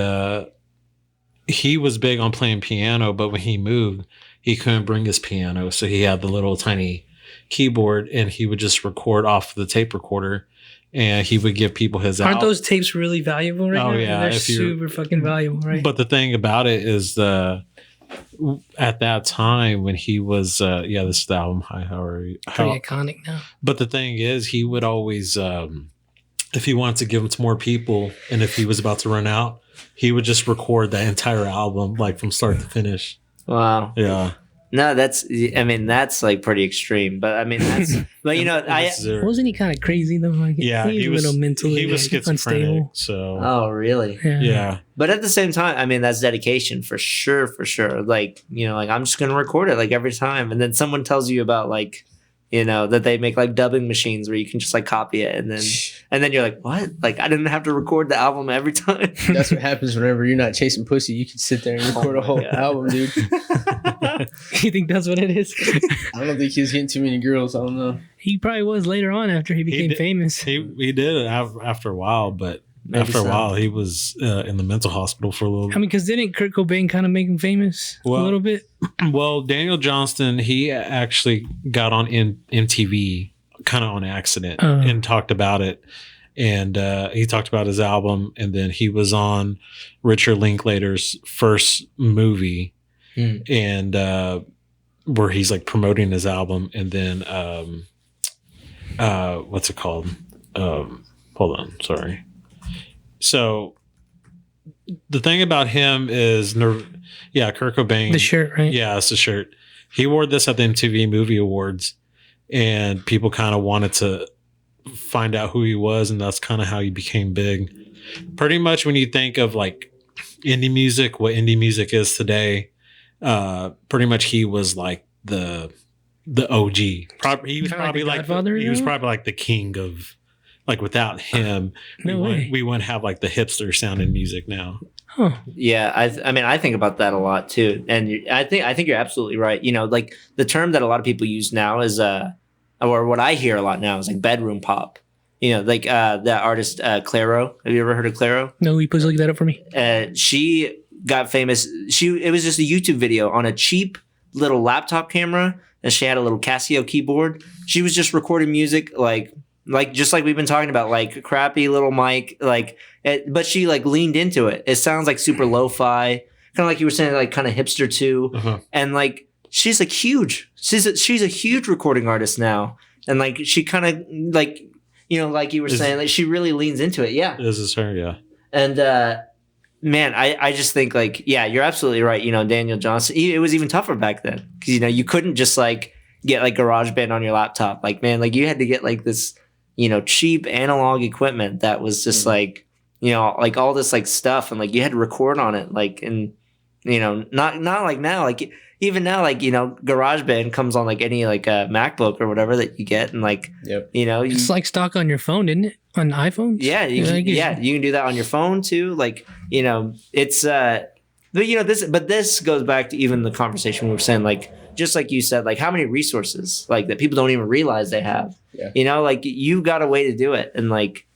he was big on playing piano. But when he moved, he couldn't bring his piano, so he had the little tiny keyboard, and he would just record off the tape recorder. And he would give people his Aren't those tapes really valuable right now? Yeah, They're super fucking valuable, right? But the thing about it is at that time when he was this is the album Hi, How Are You? Pretty iconic now. But the thing is, he would always if he wanted to give them to more people, and if he was about to run out, he would just record that entire album like from start to finish. Wow. Yeah. No, that's like pretty extreme. But I mean, that's but you know, Wasn't he kind of crazy though? Like, he was a little mentally he was schizophrenic. unstable. So Oh, really? yeah. But at the same time, I mean, that's dedication for sure, for sure. Like, you know, like I'm just gonna record it like every time, and then someone tells you about like, you know, that they make like dubbing machines where you can just like copy it, and then you're like, what? Like I didn't have to record the album every time. That's what happens whenever you're not chasing pussy. You can sit there and record a whole album, dude. You think that's what it is? I don't think he was getting too many girls. I don't know. He probably was later on after he became famous. He did after a while, but Maybe after a so. while he was in the mental hospital for a little I mean, because didn't Kurt Cobain kind of make him famous a little bit? Well, Daniel Johnston, he actually got on MTV kind of on accident and talked about it. And he talked about his album, and then he was on Richard Linklater's first movie, and where he's like promoting his album, and then what's it called? Hold on, sorry. So the thing about him is, Kurt Cobain. The shirt, right? Yeah, it's the shirt. He wore this at the MTV Movie Awards, and people kind of wanted to find out who he was, and that's kind of how he became big. Pretty much when you think of like indie music, what indie music is today, pretty much he was like the OG. He was probably like the king of, like, without him, we wouldn't have like the hipster sounding music now. Huh. Yeah, I mean, I think about that a lot too, and I think you're absolutely right. You know, like the term that a lot of people use now is, or what I hear a lot now is like bedroom pop. You know, like that artist Clairo. Have you ever heard of Clairo? No, he please look that up for me. She got famous. It was just a YouTube video on a cheap little laptop camera and she had a little Casio keyboard. She was just recording music like just like we've been talking about, like a crappy little mic, but she like leaned into it. It sounds like super lo-fi, kind of like you were saying, like kind of hipster too. And like she's like huge. She's a huge recording artist now, and like she kind of like, you know, like you were saying, like she really leans into it. Yeah, This is her. Yeah. and man, I just think like, yeah, you're absolutely right. You know, Daniel Johnson. It was even tougher back then because, you know, you couldn't just like get like GarageBand on your laptop. Like, man, like you had to get like this, you know, cheap analog equipment that was just like, you know, like all this like stuff, and like you had to record on it, like, and you know, not like now, like even now, like, you know, GarageBand comes on like any like MacBook or whatever that you get, and like, you know, It's like stock on your phone, isn't it? On iPhones? yeah, you can do that on your phone too. Like, you know, it's but you know, this goes back to even the conversation we were saying, like, just like you said, like how many resources like that people don't even realize they have. You know, like you got a way to do it, and like,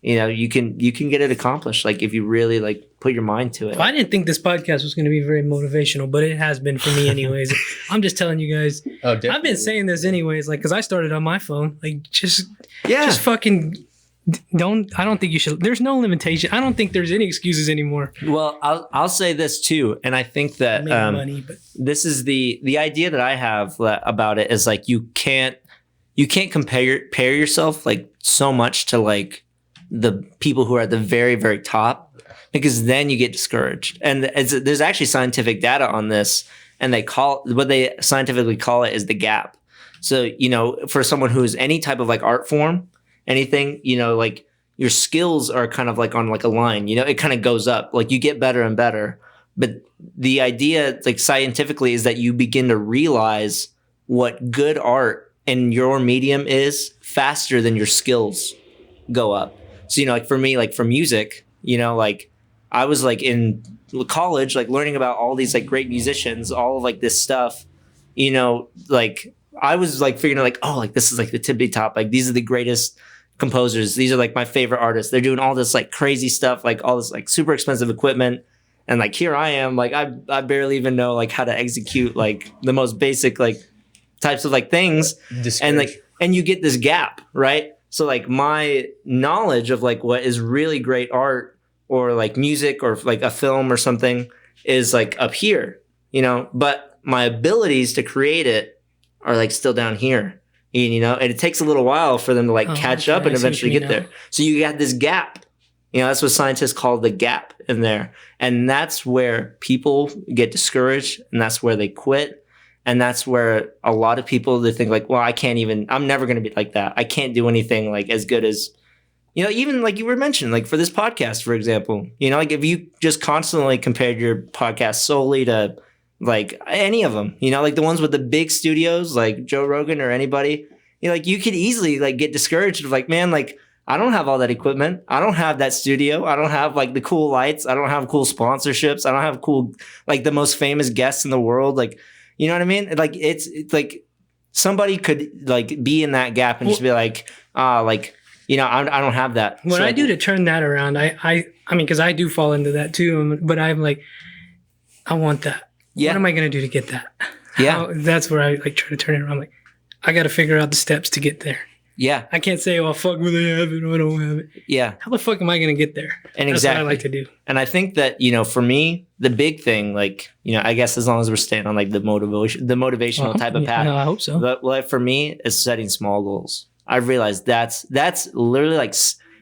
you know, you can get it accomplished, like if you really like put your mind to it. I didn't think this podcast was going to be very motivational, but it has been for me anyways. I'm just telling you guys. Oh, definitely. I've been saying this anyways, like, because I started on my phone. Like, just fucking don't. I don't think you should. There's no limitation. I don't think there's any excuses anymore. Well, I'll say this too, and I think that Money, but this is the idea that I have about it is like you can't compare yourself like so much to like the people who are at the very, very top, because then you get discouraged. And there's actually scientific data on this, and what they scientifically call it is the gap. So, you know, for someone who's any type of like art form, anything, you know, like your skills are kind of like on like a line, you know, it kind of goes up, like you get better and better. But the idea, like scientifically, is that you begin to realize what good art in your medium is faster than your skills go up. So, you know, like for me, like for music, you know, like I was like in college, like learning about all these like great musicians, all of like this stuff, you know, like I was like figuring out like, oh, like this is like the tippy top, like these are the greatest composers, these are like my favorite artists, they're doing all this like crazy stuff, like all this like super expensive equipment, and like here I am, like I barely even know like how to execute like the most basic like types of like things, and like, and you get this gap, right? So like my knowledge of like what is really great art or like music or like a film or something is like up here, you know, but my abilities to create it are like still down here, you know, and it takes a little while for them to like catch up and eventually get there. So you got this gap, you know, that's what scientists call the gap in there. And that's where people get discouraged, and that's where they quit. And that's where a lot of people, they think like, well, I'm never going to be like that. I can't do anything like as good as, you know, even like you were mentioning, like for this podcast, for example, you know, like if you just constantly compared your podcast solely to like any of them, you know, like the ones with the big studios, like Joe Rogan or anybody, you know, like you could easily like get discouraged of like, man, like I don't have all that equipment. I don't have that studio. I don't have like the cool lights. I don't have cool sponsorships. I don't have cool, like the most famous guests in the world. Like, you know what I mean? Like it's like somebody could like be in that gap and just be like, like, you know, I don't have that. What so, I do to turn that around, I mean, because I do fall into that too, but I'm like, I want that. Yeah. What am I going to do to get that? Yeah. That's where I like try to turn it around. I'm like, I got to figure out the steps to get there. Yeah. I can't say, well, fuck, will they have it or I don't have it. Yeah. How the fuck am I going to get there? And That's exactly what I like to do. And I think that, you know, for me, the big thing, like, you know, I guess as long as we're staying on like the motivational type of path. No, I hope so. But like for me is setting small goals. I've realized that's literally like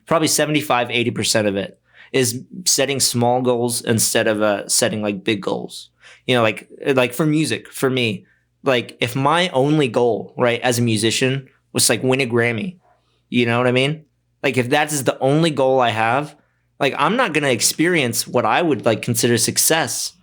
probably 75, 80% of it is setting small goals instead of setting like big goals. You know, like for music, for me, like if my only goal, right, as a musician was like win a Grammy, you know what I mean? Like if that is the only goal I have, like I'm not going to experience what I would like consider success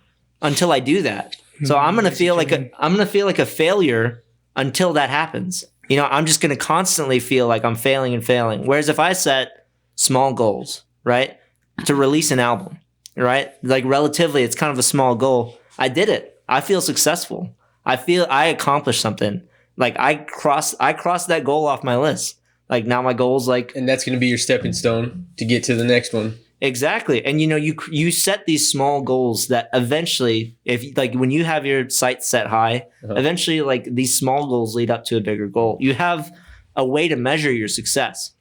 until I do that. So I'm going to feel like a failure until that happens. You know, I'm just going to constantly feel like I'm failing and failing. Whereas if I set small goals, right, to release an album, right, like relatively, it's kind of a small goal. I did it. I feel successful. I feel I accomplished something. Like I crossed that goal off my list. Like now my goal's like, and that's going to be your stepping stone to get to the next one. Exactly. And you set these small goals that eventually, if like when you have your sights set high, eventually like these small goals lead up to a bigger goal. You have a way to measure your success.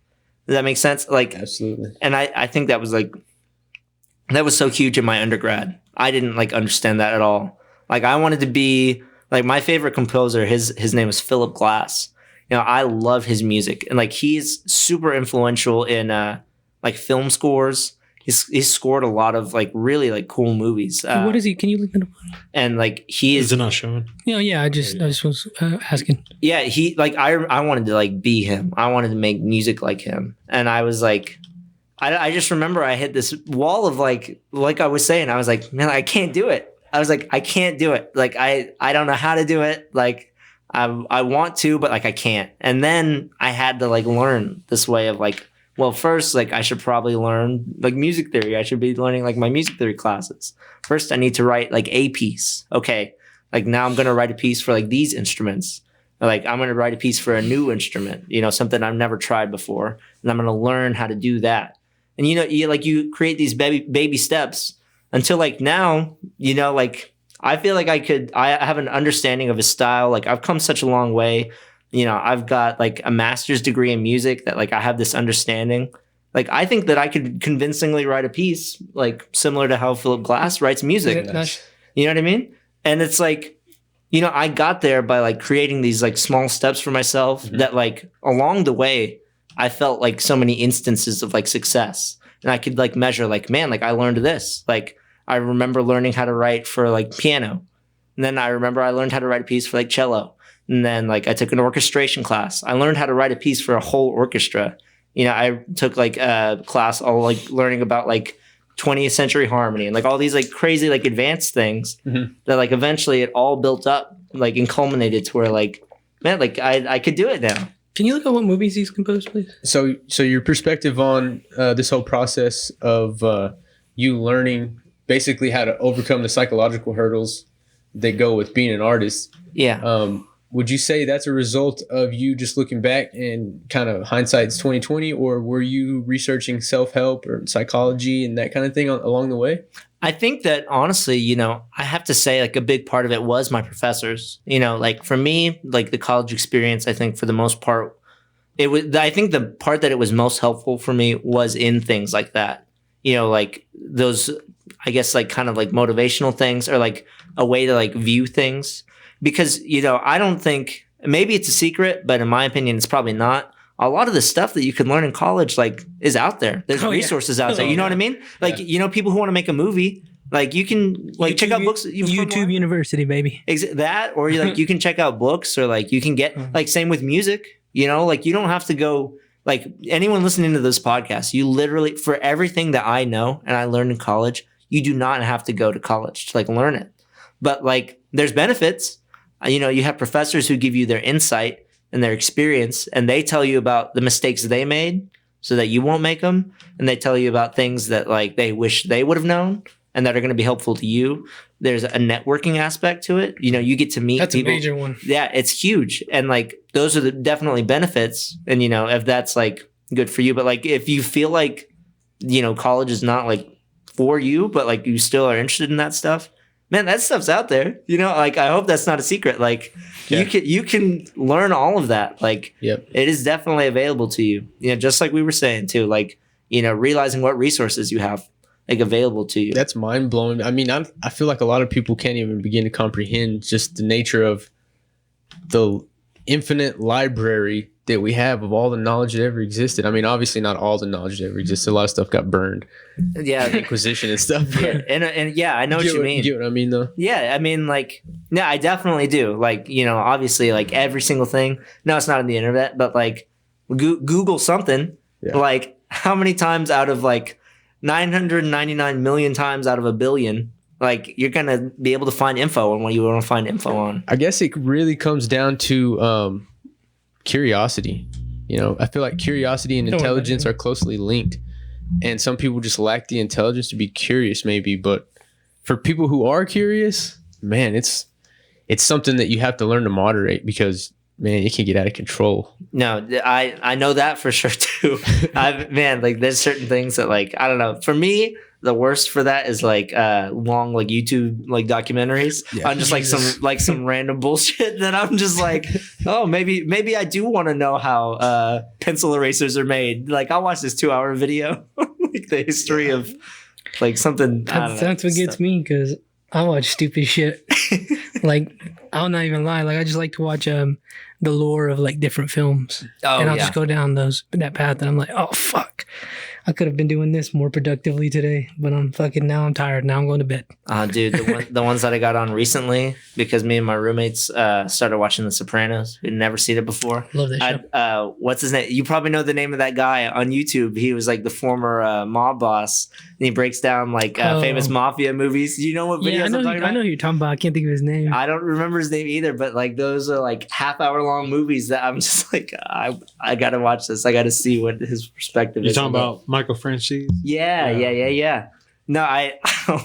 Does that make sense? Like, Absolutely. And I think that was so huge in my undergrad. I didn't like understand that at all. Like I wanted to be like my favorite composer, his name is Philip Glass. I love his music, and like he's super influential in like film scores. He's scored a lot of like really like cool movies. What is he? Can you look it up? And like he Is it not showing? Yeah. I just was asking. Yeah, he like I wanted to like be him. I wanted to make music like him, and I was like, I just remember I hit this wall of like I was saying, I was like, man, I can't do it. I was like, I can't do it. Like I don't know how to do it. Like I want to, but like I can't. And then I had to like learn this way of like, well, first, like I should probably learn like music theory. I should be learning like my music theory classes. First, I need to write like a piece. Okay, like now I'm gonna write a piece for like these instruments. Like I'm gonna write a piece for a new instrument. Something I've never tried before, and I'm gonna learn how to do that. And you create these baby steps until like now, like I feel like I have an understanding of his style. Like I've come such a long way. I've got like a master's degree in music that like I have this understanding. Like I think that I could convincingly write a piece like similar to how Philip Glass writes music. Nice. You know what I mean? And it's like, I got there by like creating these like small steps for myself that like along the way, I felt like so many instances of like success, and I could like measure like, man, like I learned this. Like I remember learning how to write for like piano. And then I remember I learned how to write a piece for like cello. And then like I took an orchestration class. I learned how to write a piece for a whole orchestra. I took like a class all like learning about like 20th century harmony and like all these like crazy like advanced things that like eventually it all built up like and culminated to where like, man, like I could do it now. Can you look at what movies he's composed, please? So your perspective on this whole process of you learning basically how to overcome the psychological hurdles that go with being an artist. Yeah. Would you say that's a result of you just looking back and kind of hindsight's 2020, or were you researching self-help or psychology and that kind of thing along the way? I think that honestly, I have to say like a big part of it was my professors. Like for me, like the college experience, I think for the most part, I think the part that it was most helpful for me was in things like that. Like those, I guess like kind of like motivational things or like a way to like view things. Because, I don't think, maybe it's a secret, but in my opinion, it's probably not. A lot of the stuff that you can learn in college, like, is out there. There's resources out there. You know what I mean? Like, people who want to make a movie, like, you can, like, check out books. YouTube University, baby. That, or like, you can check out books, or like, you can get, like, same with music, like, you don't have to go, like, anyone listening to this podcast, you literally, for everything that I know and I learned in college, you do not have to go to college to, like, learn it. But, like, there's benefits. You have professors who give you their insight and their experience, and they tell you about the mistakes they made so that you won't make them. And they tell you about things that like they wish they would have known and that are going to be helpful to you. There's a networking aspect to it. You get to meet That's people. a major one. Yeah, it's huge. And like, those are definitely benefits. And, if that's like good for you, but like, if you feel like, college is not like for you, but like you still are interested in that stuff, man, that stuff's out there. Like I hope that's not a secret. Like you can learn all of that. Like it is definitely available to you. Just like we were saying too. Like realizing what resources you have like available to you. That's mind blowing. I mean, I feel like a lot of people can't even begin to comprehend just the nature of the infinite library that we have of all the knowledge that ever existed. I mean, obviously not all the knowledge that ever existed. A lot of stuff got burned. Yeah. Inquisition and stuff. Yeah. And yeah, I know what you mean. You get what I mean though? Yeah. I mean, like, yeah, I definitely do. Like, obviously like every single thing. No, it's not on the internet, but like Google something. Yeah. Like how many times out of like 999 million times out of a billion, like you're going to be able to find info on what you want to find info on. I guess it really comes down to, curiosity. I feel like curiosity and intelligence are closely linked, and some people just lack the intelligence to be curious maybe, but for people who are curious, man, it's something that you have to learn to moderate, because man, it can get out of control. No, I know that for sure too. Man, like there's certain things that like I don't know. For me, the worst for that is like long like YouTube like documentaries on just like some random bullshit that I'm just like, oh maybe I do want to know how pencil erasers are made. Like I'll watch this 2-hour video, like the history of like something. That's what gets me because I watch stupid shit. Like I'll not even lie. Like I just like to watch the lore of like different films, and I'll just go down that path, and I'm like, oh fuck, I could have been doing this more productively today, but I'm tired. Now I'm going to bed. Dude, the ones that I got on recently because me and my roommates started watching The Sopranos. We'd never seen it before. Love that show. What's his name? You probably know the name of that guy on YouTube. He was like the former mob boss, and he breaks down like famous mafia movies. Do you know what videos I'm talking about? I know who you're talking about. I can't think of his name. I don't remember his name either, but like those are like half-hour long movies that I'm just like, I got to watch this. I got to see what his perspective is. You talking about Michael Franchise? Yeah. No, I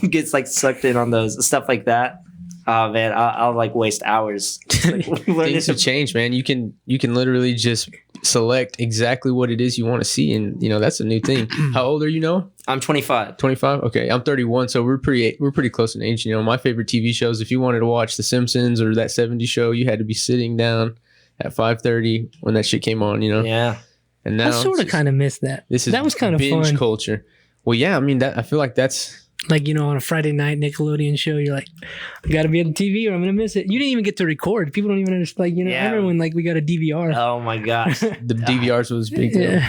get like sucked in on those stuff like that. Oh man, I'll like waste hours. Like, Things have changed, man. You can literally just select exactly what it is you want to see, and that's a new thing. How old are you now? I'm 25. 25. Okay, I'm 31, so we're pretty close in age. My favorite TV shows. If you wanted to watch The Simpsons or that '70s show, you had to be sitting down at 5:30 when that shit came on. Yeah. And now I sort of kind of missed that. That was kind of binge fun. culture. Well, yeah, I mean I feel like that's like on a Friday night Nickelodeon show, you're like, I gotta be at the TV or I'm gonna miss it. You didn't even get to record. People don't even understand. Like I remember when like we got a DVR. Oh my gosh, the DVRs was big deal.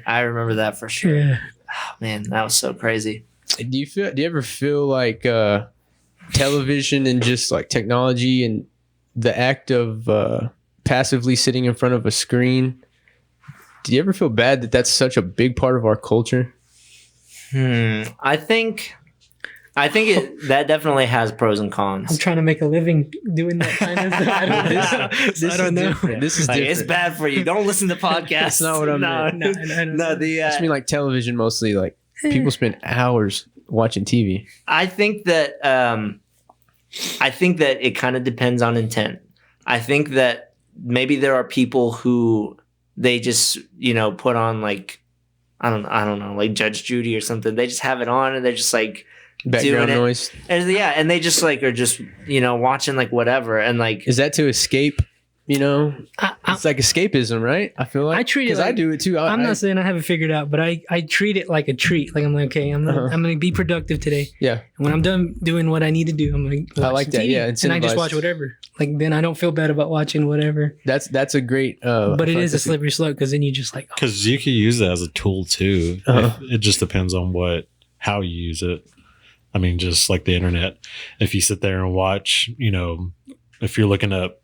I remember that for sure. Yeah. Oh, man, that was so crazy. Do you ever feel like television and just like technology and the act of passively sitting in front of a screen? Do you ever feel bad that that's such a big part of our culture? I think that definitely has pros and cons. I'm trying to make a living doing that kind of stuff. I don't know. This is like, different. it's bad for you. Don't listen to podcasts. That's not what I meant. No, I just mean like television mostly. Like people spend hours watching TV. I think that it kind of depends on intent. I think that maybe there are people who they just put on like I don't know, like Judge Judy or something. They just have it on and they're just like background noise. And they just like are just watching like whatever and like. Is that to escape? It's like escapism, right? I feel like I treat it like, I do it too. I'm not saying I have it figured out, but I treat it like a treat. Like I'm like, okay, I'm gonna be productive today. Yeah. And when I'm done doing what I need to do, I'm like, I like that. TV, yeah, and I just watch whatever. Like then I don't feel bad about watching whatever. That's a great. But it is a slippery slope because then you just like. Because you can use that as a tool too. It just depends on how you use it. I mean, just like the internet. If you sit there and watch, if you're looking up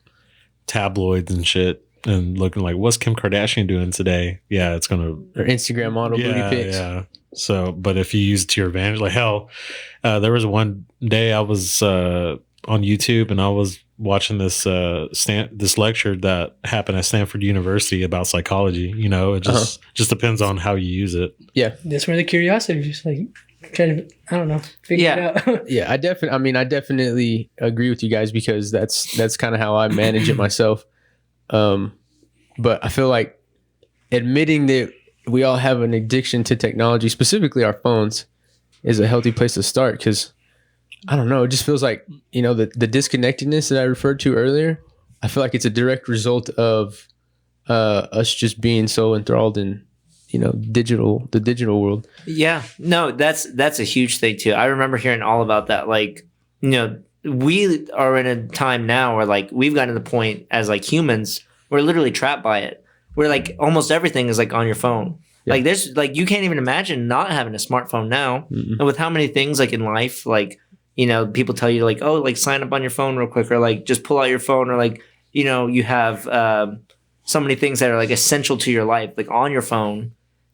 tabloids and shit and looking like what's Kim Kardashian doing today, it's gonna or Instagram model booty pics. So but if you use it to your advantage, like hell, there was one day I was on YouTube and I was watching this this lecture that happened at Stanford University about psychology. It just depends on how you use it. That's where the curiosity just like trying to figure it out. I definitely agree with you guys because that's kind of how I manage it myself. But I feel like admitting that we all have an addiction to technology, specifically our phones, is a healthy place to start because I don't know, it just feels like the disconnectedness that I referred to earlier. I feel like it's a direct result of us just being so enthralled in the digital world. Yeah, no, that's a huge thing too. I remember hearing all about that. Like, we are in a time now where like we've gotten to the point as like humans, we're literally trapped by it. Where like almost everything is like on your phone. Yeah. Like there's like you can't even imagine not having a smartphone now. Mm-mm. And with how many things like in life, like people tell you like, oh, like sign up on your phone real quick, or like just pull out your phone, or like you have so many things that are like essential to your life, like on your phone.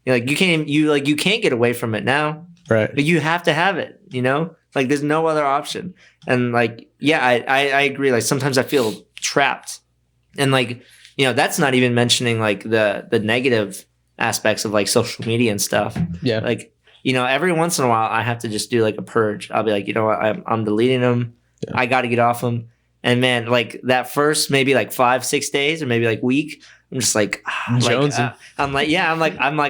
Like you can't get away from it now. Right. But you have to have it, Like there's no other option. And like, I agree. Like sometimes I feel trapped. And like, that's not even mentioning like the negative aspects of like social media and stuff. Yeah. Like, every once in a while I have to just do like a purge. I'll be like, you know what, I'm deleting them. Yeah. I got to get off them. And man, like that first maybe like 5-6 days or maybe like week, I'm just like, I'm like,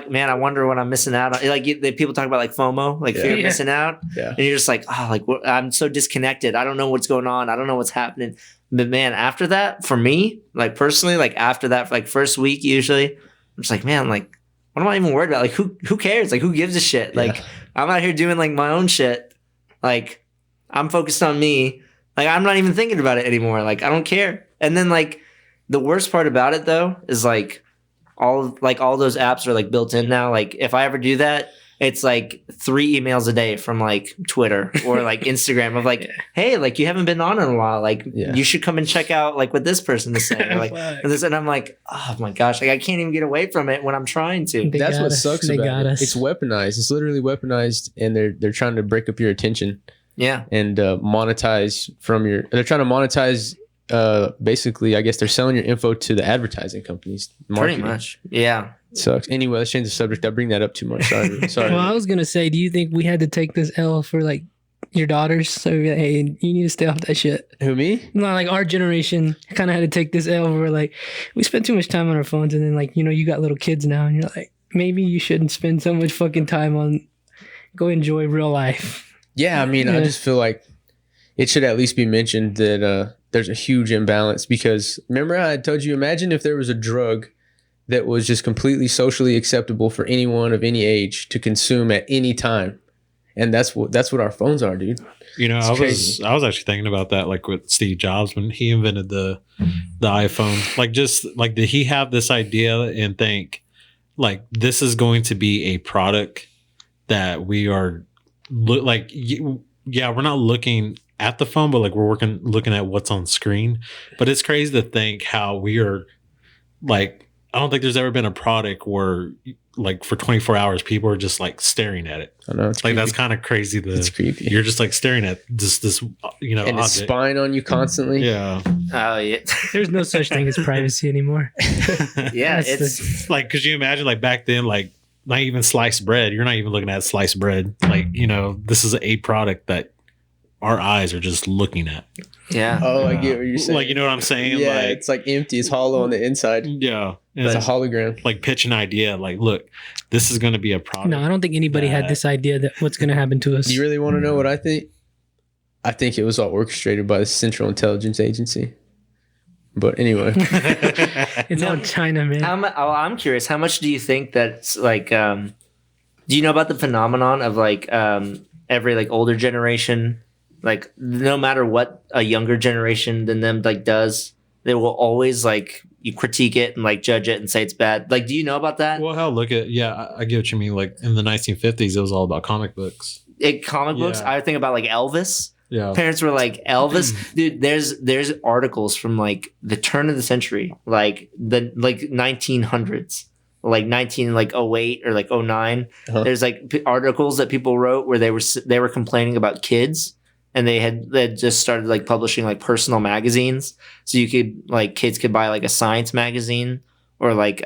man, I wonder what I'm missing out on. Like people talk about like FOMO, like fear of missing out. Yeah. And you're just like, I'm so disconnected. I don't know what's going on. I don't know what's happening. But man, after that, for me, like personally, like after that, like first week, usually, I'm just like, man, like, what am I even worried about? Like, who cares? Like, who gives a shit? Like, I'm out here doing like my own shit. Like, I'm focused on me. Like, I'm not even thinking about it anymore. Like, I don't care. And then like, the worst part about it though is like all those apps are like built in now. Like, if I ever do that, it's like 3 emails a day from like Twitter or like Instagram of like, hey, like you haven't been on in a while. Like you should come and check out like what this person is saying. Or, like, and I'm like, oh my gosh, like I can't even get away from it when I'm trying to. That's what sucks about it. It's weaponized. It's literally weaponized, and they're trying to break up your attention. Yeah, and monetize from your. They're trying to monetize. Basically, I guess they're selling your info to the advertising companies. Marketing. Pretty much, yeah. Sucks. Anyway, let's change the subject. I bring that up too much. Sorry. Well, I was gonna say, do you think we had to take this L for like your daughters? So hey, you need to stay off that shit. Who, me? No, like our generation kind of had to take this L. Where like we spent too much time on our phones, and then like you got little kids now, and you're like, maybe you shouldn't spend so much fucking time on. Go enjoy real life. Yeah, I mean, I just feel like it should at least be mentioned that there's a huge imbalance, because remember how I told you, imagine if there was a drug that was just completely socially acceptable for anyone of any age to consume at any time. And that's what our phones are, dude. You know, I was actually thinking about that, like with Steve Jobs when he invented the iPhone. Like, just like, did he have this idea and think like this is going to be a product that we are we're not looking at the phone, but like we're looking at what's on screen. But it's crazy to think how we are like, I don't think there's ever been a product where like for 24 hours people are just like staring at it. I know, it's like creepy. That's kind of crazy. It's creepy. You're just like staring at this and object. it's spying on you constantly. Yeah. Oh yeah. There's no such thing as privacy anymore. Yeah, it's like, could you imagine like back then, like not even sliced bread. You're not even looking at sliced bread. Like, this is a product that our eyes are just looking at. Yeah. Oh, I get what you're saying. Like, you know what I'm saying? Yeah, like, it's like empty. It's hollow on the inside. Yeah. It's a hologram. Like, pitch an idea. Like, look, this is going to be a product. No, I don't think anybody had this idea that what's going to happen to us. Do you really want to know what I think? I think it was all orchestrated by the Central Intelligence Agency. But anyway. It's all China, man. I'm curious. How much do you think that's like, do you know about the phenomenon of like every like older generation, like no matter what a younger generation than them like does, they will always like you critique it and like judge it and say it's bad. Like, do you know about that? Well, hell, look at, I get what you mean. Like in the 1950s, it was all about comic books. Comic books. I think about like Elvis. Yeah. Parents were like, Elvis, dude, there's articles from like the turn of the century, like the 1900s, like 1908 or like 09. Uh-huh. There's like articles that people wrote where they were complaining about kids, and they had just started like publishing like personal magazines. So you could like kids could buy like a science magazine or like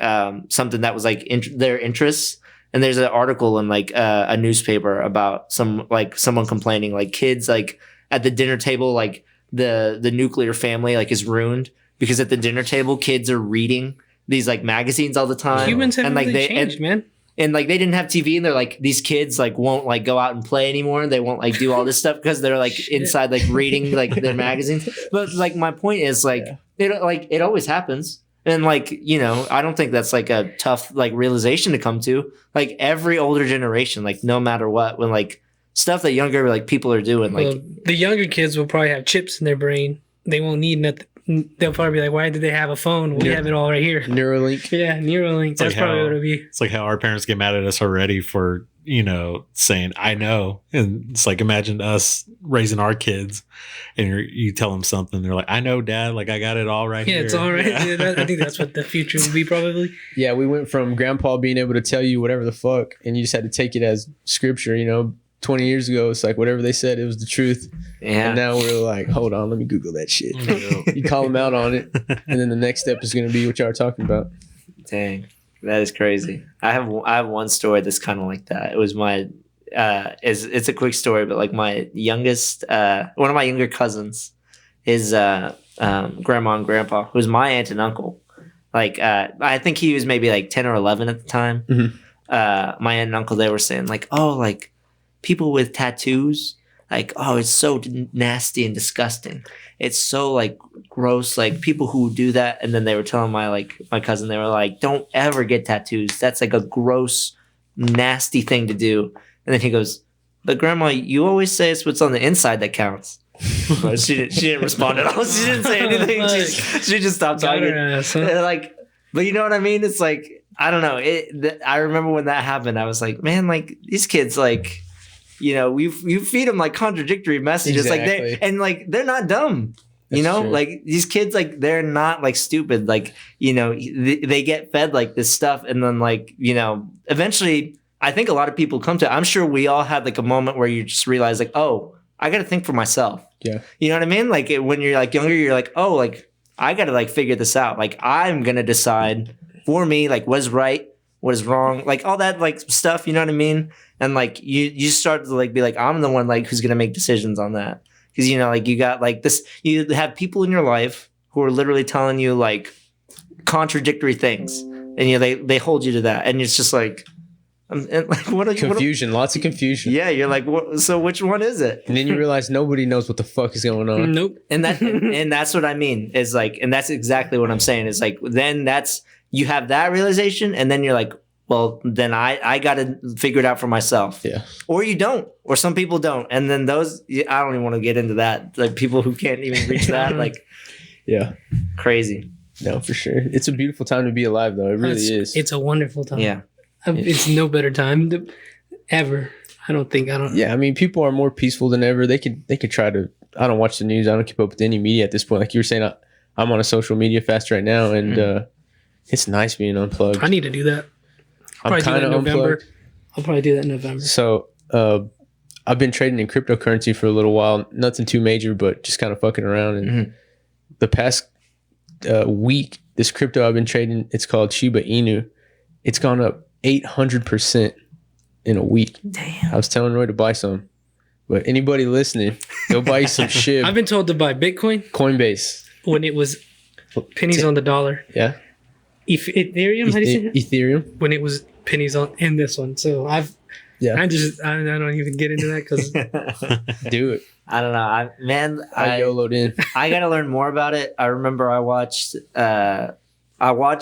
something that was like their interests. And there's an article in like a newspaper about someone complaining like kids like at the dinner table, like the nuclear family like is ruined because at the dinner table kids are reading these like magazines all the time. Humans have and like really changed, man. And like they didn't have TV, and they're like these kids like won't like go out and play anymore. They won't like do all this stuff because they're like inside like reading like their magazines. But like my point is like it always happens. And like, I don't think that's like a tough like realization to come to. Like every older generation, like no matter what, when like stuff that younger like people are doing, like the younger kids will probably have chips in their brain. They won't need nothing. They'll probably be like, why did they have a phone? We have it all right here. Neuralink. Yeah, Neuralink. That's like probably what it'll be. It's like how our parents get mad at us already for, saying, I know. And it's like, imagine us raising our kids and you tell them something. They're like, I know, Dad. Like, I got it all right here. Yeah, it's all right. Yeah, I think that's what the future will be probably. Yeah, we went from grandpa being able to tell you whatever the fuck, and you just had to take it as scripture, 20 years ago, it's like whatever they said, it was the truth. Yeah. And now we're like, hold on, let me Google that shit. You call them out on it, and then the next step is going to be what y'all are talking about. Dang, that is crazy. I have one story that's kind of like that. It was my it's a quick story, but like my youngest one of my younger cousins, his grandma and grandpa, who's my aunt and uncle. Like, I think he was maybe like 10 or 11 at the time. Mhm. My aunt and uncle, they were saying like, oh, like people with tattoos, like, oh, it's so nasty and disgusting. It's so like gross. Like people who do that. And then they were telling my cousin, they were like, don't ever get tattoos. That's like a gross, nasty thing to do. And then he goes, but grandma, you always say it's what's on the inside that counts. But she didn't respond at all. She didn't say anything. She just stopped talking. Like, but you know what I mean? It's like, I don't know. I remember when that happened, I was like, man, like these kids, like, you know, you feed them like contradictory messages. Exactly. Like they're not dumb. You That's know, true. like these kids, like they're not like stupid. Like, you know, they get fed like this stuff. And then like, you know, eventually I think a lot of people come to, I'm sure we all had like a moment where you just realize like, oh, I got to think for myself. Yeah. You know what I mean? Like when you're like younger, you're like, oh, like I got to like figure this out. Like I'm going to decide for me, like what is right, what is wrong, like all that like stuff. You know what I mean? And like you start to like be like, I'm the one like who's going to make decisions on that. Because, you know, like you got like this, you have people in your life who are literally telling you like contradictory things. And, you know, they hold you to that. And it's just like, and like Confusion, lots of confusion. yeah, you're like, so which one is it? And then you realize nobody knows what the fuck is going on. Nope. And that's what I mean is like, and that's exactly what I'm saying is like, then you have that realization, and then you're like, well, then I got to figure it out for myself. Yeah. Or you don't, or some people don't, and then those I don't even want to get into that. Like people who can't even reach that, like, Yeah. crazy. No, for sure. It's a beautiful time to be alive, though. It really is. It's a wonderful time. Yeah. It's no better time ever. I don't. Yeah, I mean, people are more peaceful than ever. They could try to. I don't watch the news. I don't keep up with any media at this point. Like you were saying, I'm on a social media fast right now, and it's nice being unplugged. I need to do that. I'm kind of unplugged. I'll probably do that in November. So I've been trading in cryptocurrency for a little while. Nothing too major, but just kind of fucking around. And the past week, this crypto I've been trading, it's called Shiba Inu. It's gone up 800% in a week. Damn. I was telling Roy to buy some, but anybody listening, go buy some SHIB. I've been told to buy Bitcoin Coinbase. when it was pennies on the dollar. Yeah. Ethereum, how do you say that? Ethereum. When it was pennies on in this one. So I don't even get into that because Do it. I don't know. I YOLO'd in. I got to learn more about it. I remember I watched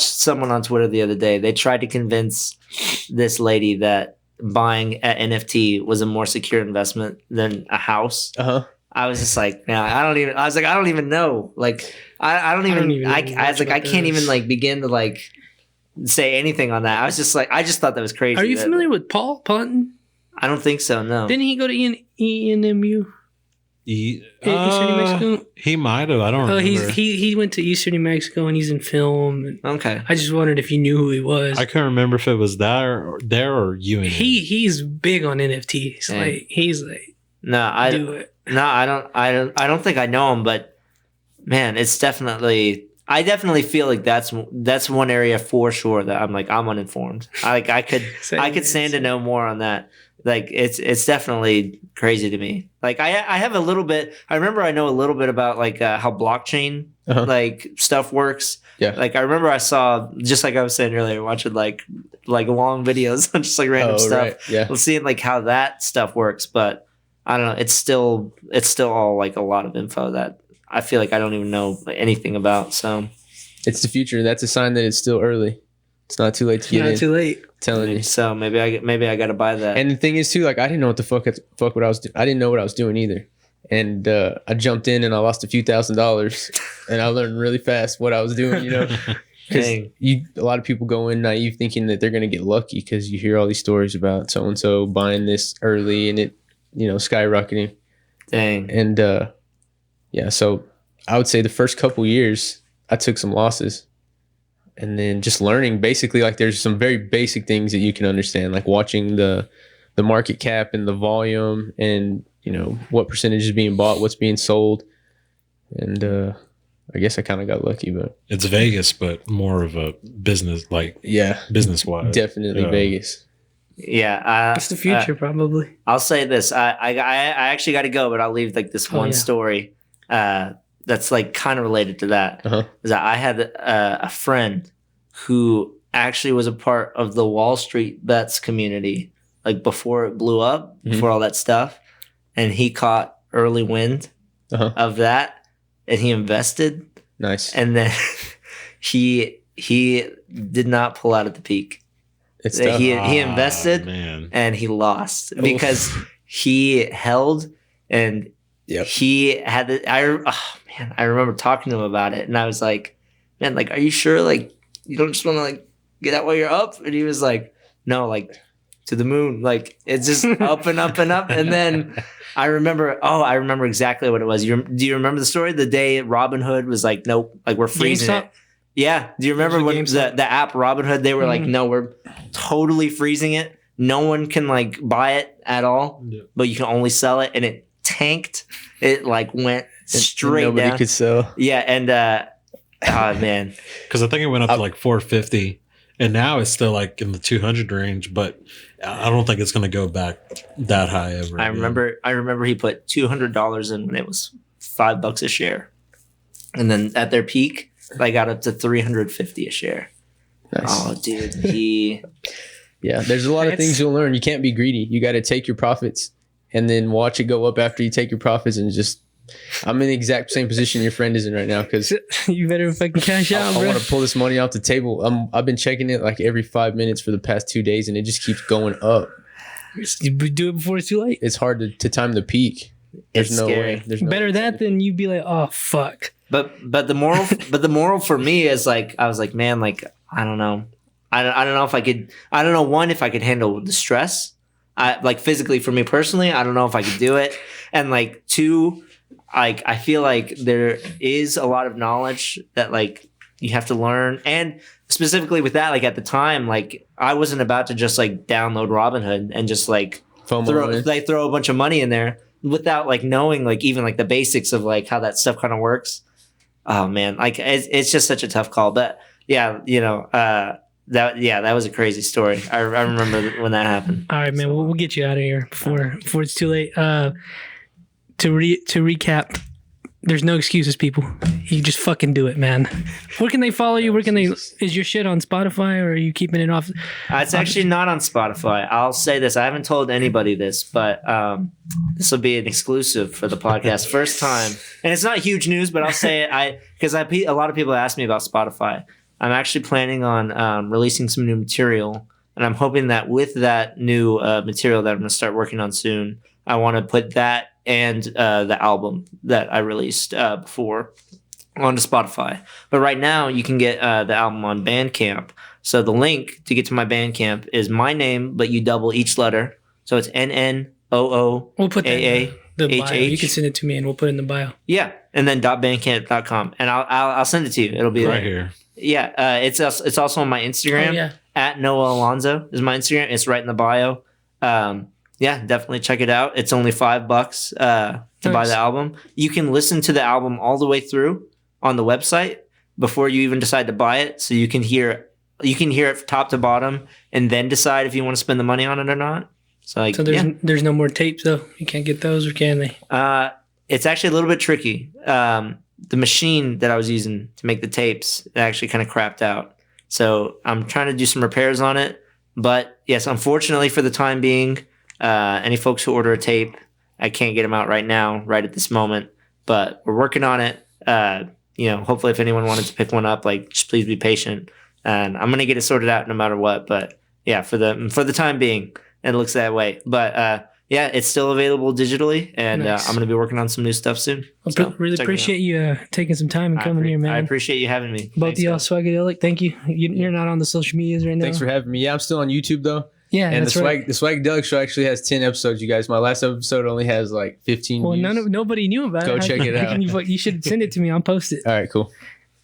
someone on Twitter the other day. They tried to convince this lady that buying an NFT was a more secure investment than a house. Uh-huh. I was just like, man, I don't even know. Like, I can't even like begin to like say anything on that. I was just like, I just thought that was crazy. Are you familiar with Paul Punton? I don't think so. No. Didn't he go to ENMU? Eastern New Mexico? He might have. I don't remember. He went to Eastern New Mexico and he's in film. And Okay. I just wondered if you knew who he was. I couldn't remember if it was there or you. He's big on NFTs. Yeah. Like he's like, do it. No, I don't think I know him, but man, it's definitely. I definitely feel like that's one area for sure that I'm like I'm uninformed. I could stand to know more on that. Like it's definitely crazy to me. Like I have a little bit. I remember I know a little bit about like how blockchain like stuff works. Yeah. Like I remember I saw, just like I was saying earlier, watching like long videos on just like random stuff. Right. Yeah. Seeing like how that stuff works, but I don't know. It's still all like a lot of info that I feel like I don't even know anything about. So It's the future. That's a sign that it's still early. It's not too late to get in. Not too late. Telling you. So maybe I got to buy that. And the thing is too, like I didn't know what the fuck what I was doing. I didn't know what I was doing either. And I jumped in and I lost a few $1,000s, and I learned really fast what I was doing. You know, because a lot of people go in naive thinking that they're gonna get lucky because you hear all these stories about so and so buying this early and it, skyrocketing. Dang. And yeah, so I would say the first couple years I took some losses. And then just learning, basically, like there's some very basic things that you can understand, like watching the market cap and the volume and, what percentage is being bought, what's being sold. And I guess I kind of got lucky, but. It's Vegas, but more of a business, business-wise. Definitely Vegas. Yeah. It's the future, probably. I'll say this. I actually got to go, but I'll leave like this one story. that's like kind of related to that. Is that I had a friend who actually was a part of the Wall Street bets community, like before it blew up, before all that stuff, and he caught early wind of that, and he invested. Nice. And then he did not pull out at the peak. It's he invested man. and he lost because he held and he had the, I remember talking to him about it, and I was like, man, like, are you sure, like, you don't just want to like get out while you're up? And he was like, no, like, to the moon, like, it's just up and up and up. And then I remember exactly what it was. Do you remember the story? The day Robinhood was like, nope, like, we're freezing it. Yeah. Do you remember when the app Robinhood, they were like, no, we're totally freezing it. No one can like buy it at all, but you can only sell it. And it tanked. It like went straight down. Nobody could sell. Yeah. And, oh man. Because I think it went up to like 450, and now it's still like in the 200 range, but I don't think it's going to go back that high ever. I remember he put $200 in when it was $5 a share. And then at their peak, they got up to $350 a share. Nice. Oh, dude, yeah, there's a lot of things you'll learn. You can't be greedy. You got to take your profits and then watch it go up after you take your profits, and just, I'm in the exact same position your friend is in right now, because you better fucking cash out, bro. I want to pull this money off the table. I've been checking it like every 5 minutes for the past 2 days, and it just keeps going up. You do it before it's too late. It's hard to time the peak. There's no way. There's no better way. that than you'd be like, oh fuck. but the moral for me is like, I was like, man, like, I don't know. I don't know if I could. I don't know, one, if I could handle the stress. Like physically for me personally, I don't know if I could do it. And like, two, like, I feel like there is a lot of knowledge that like you have to learn. And specifically with that, like at the time, like I wasn't about to just like download Robinhood and just like throw a bunch of money in there without like knowing like even like the basics of like how that stuff kind of works. Oh man, like it's just such a tough call. But yeah, you know, that was a crazy story. I remember when that happened. All right, man, we'll get you out of here before it's too late. To recap, there's no excuses, people. You just fucking do it, man. Where can they follow you? Where can they? Is your shit on Spotify, or are you keeping it off? It's actually not on Spotify. I'll say this. I haven't told anybody this, but this will be an exclusive for the podcast. First time. And it's not huge news, but I'll say it. Because a lot of people ask me about Spotify. I'm actually planning on releasing some new material. And I'm hoping that with that new material that I'm going to start working on soon, I want to put that and the album that I released before onto Spotify. But right now, you can get the album on Bandcamp. So the link to get to my Bandcamp is my name, but you double each letter. So it's NNOOAAHH. We'll put that in the bio. You can send it to me, and we'll put it in the bio. Yeah, and then .bandcamp.com, and I'll send it to you. It'll be right here. Yeah, it's also on my Instagram. Oh, yeah. At Noah Alonzo is my Instagram. It's right in the bio. Yeah, definitely check it out. It's only $5 to buy the album. You can listen to the album all the way through on the website before you even decide to buy it. So you can hear it from top to bottom, and then decide if you want to spend the money on it or not. So there's no more tapes though. You can't get those, or can they? It's actually a little bit tricky. The machine that I was using to make the tapes actually kind of crapped out. So I'm trying to do some repairs on it. But yes, unfortunately for the time being, any folks who order a tape, I can't get them out right now, right at this moment. But we're working on it. Hopefully if anyone wanted to pick one up, like, just please be patient. And I'm going to get it sorted out no matter what. But yeah, for the time being, it looks that way. But yeah, it's still available digitally, and nice. I'm going to be working on some new stuff soon. Well, really appreciate you taking some time and coming here, man. I appreciate you having me. Both of y'all, Swagadelic. Thank you. You're not on the social medias right now. Thanks for having me. Yeah, I'm still on YouTube though. Yeah, and that's the right. Swagadelic show actually has 10 episodes. You guys, my last episode only has like 15. Well, views. nobody knew about it. Go check it out. You should send it to me. I'll post it. All right, cool.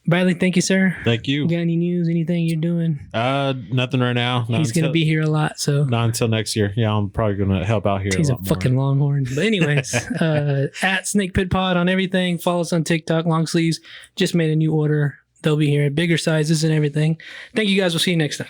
Bradley, thank you, sir. Thank you. You got any news? Anything you're doing? Nothing right now. He's going to be here a lot, so. Not until next year. Yeah, I'm probably going to help out here. He's a fucking longhorn. But anyways, at Snake Pit Pod on everything. Follow us on TikTok. Long sleeves. Just made a new order. They'll be here at bigger sizes and everything. Thank you guys. We'll see you next time.